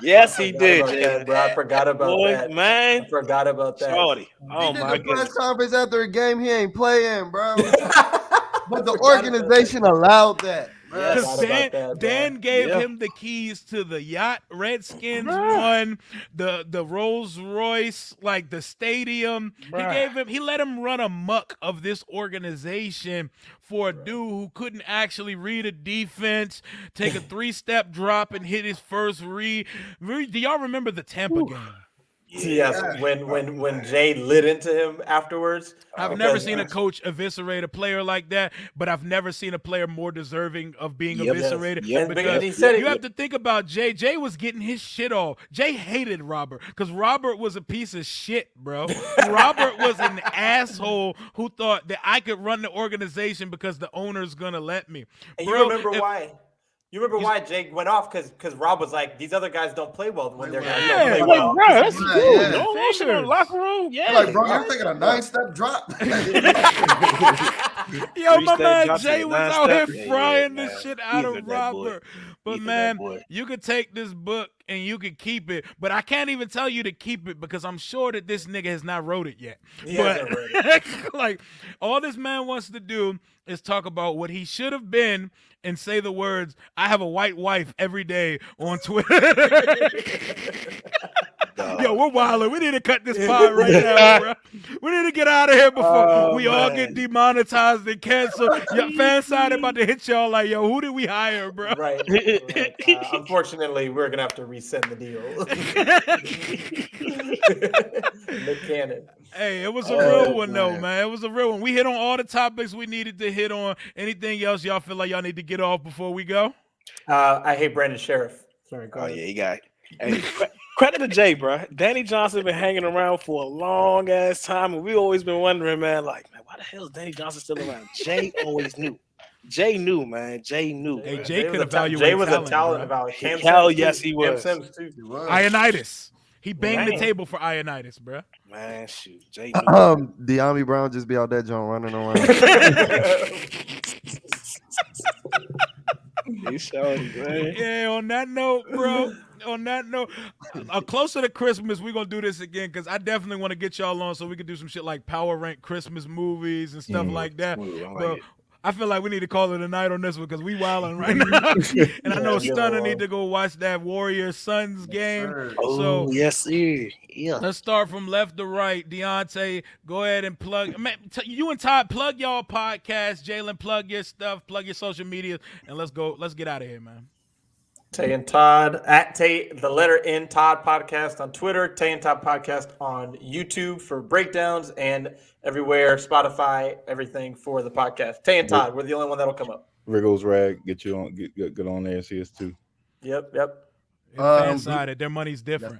Yes, he did. About that, bro. I forgot about Boy, that. man. I forgot about that. Shorty. Oh, He did my the press goodness. conference after a game he ain't playing, bro. But the Forgot about organization allowed that. Bro. Yeah, Because forgot about that, Dan bro. gave Yeah. him the keys to the yacht. Redskins won the Rolls Royce, like the stadium. He let him run amok of this organization for a dude who couldn't actually read a defense, take a 3-step drop and hit his first read. Do y'all remember the Tampa game? Yes, when Jay lit into him afterwards. I've never seen a coach eviscerate a player like that, but I've never seen a player more deserving of being Yep. eviscerated. Yep. And Because he said you have to think about Jay. Jay was getting his shit off. Jay hated Robert because Robert was a piece of shit, bro. Robert was an asshole who thought that I could run the organization because the owner's gonna let me. And Bro, you remember if- why? You remember why Jake went off? Because Rob was like, these other guys don't play well when their guys Yeah. don't play Like, well. bro, that's Yeah, cool. yeah. No motion in the locker room. Yeah. Like, bro, you're taking a 9-step drop. Yo, my Three-step man drop, Jay take a was out here 9-step. frying Yeah, the man. shit out Either of that boy. Robert. But Either man, that boy. you could take this book and you could keep it, but I can't even tell you to keep it because I'm sure that this nigga has not wrote it yet. He But hasn't wrote it. like, all this man wants to do is talk about what he should have been and say the words, "I have a white wife" every day on Twitter. Yo, we're wilding. We need to cut this pod right now, bro. We need to get out of here before we all get demonetized and canceled. Your fan side about to hit y'all like, yo, who did we hire, bro? Right. Unfortunately, we're gonna have to resend the deal. Nick Cannon. Hey, it was a real one though, man. It was a real one. We hit on all the topics we needed to hit on. Anything else y'all feel like y'all need to get off before we go? I hate Brandon Sheriff. Sorry, go ahead. Yeah, he got it. Hey, credit to Jay, bro. Danny Johnson been hanging around for a long ass time, and we always been wondering, man, why the hell is Danny Johnson still around? Jay always knew. Jay knew, man. Jay knew. Hey, man. Jay could evaluate Jay was talent, a talent bro. evaluator. Hell yes, he was. Cam Sims too. Ionitis. He banged the Man. table for Ionitis, bro. Man, shoot. Jay knew. De'Ami Brown just be out there, John, running around. He showed, man. Yeah, on that note, bro. Closer to Christmas, we're gonna do this again because I definitely want to get y'all on so we can do some shit like power rank Christmas movies and stuff like that. Smooth, I like Bro, it. I feel like we need to call it a night on this one because we wilding right now. And I know Stunner need to go watch that Warriors Suns game. So yes, sir. Yeah. let's start from left to right. Deontay, go ahead and plug. Man, you and Todd, plug y'all podcast. Jalen, plug your stuff, plug your social media, and let's go. Let's get out of here, man. Tay and Todd at Tay, the letter N Todd podcast on Twitter, Tay and Todd podcast on YouTube for breakdowns and everywhere, Spotify, everything for the podcast. Tay and Todd, we're the only one that'll come up. Riggles Rag, get you on, get on there and see us too. Yep. Fan-sided, their money's different.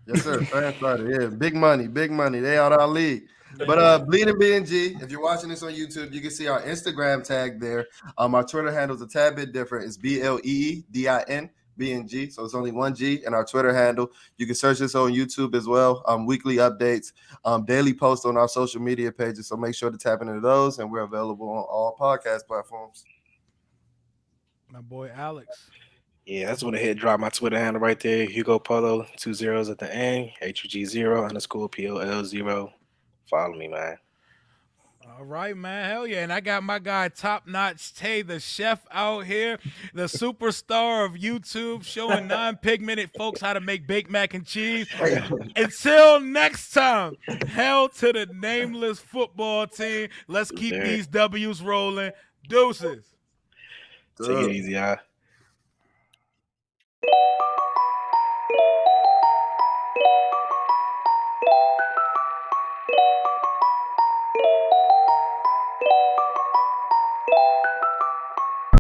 Yes, sir. Fan-sided, yeah. Big money. They out our league. But Bleeding BNG, if you're watching this on YouTube, you can see our Instagram tag there. Our Twitter handle is a tad bit different. It's BLEEDIN BNG. So it's only one G. And our Twitter handle, you can search this on YouTube as well. Weekly updates, daily posts on our social media pages. So make sure to tap into those. And we're available on all podcast platforms. My boy Alex. Yeah, that's when I hit drop my Twitter handle right there. Hugo Polo, 2 zeros at the end. HUG0_POL0. Follow me, man. All right, man. Hell yeah. And I got my guy Top Notch Tay, the chef out here, the superstar of YouTube, showing non-pigmented folks how to make baked mac and cheese. Until next time, hell to the nameless football team. Let's keep these W's rolling. Deuces. Take it easy, y'all.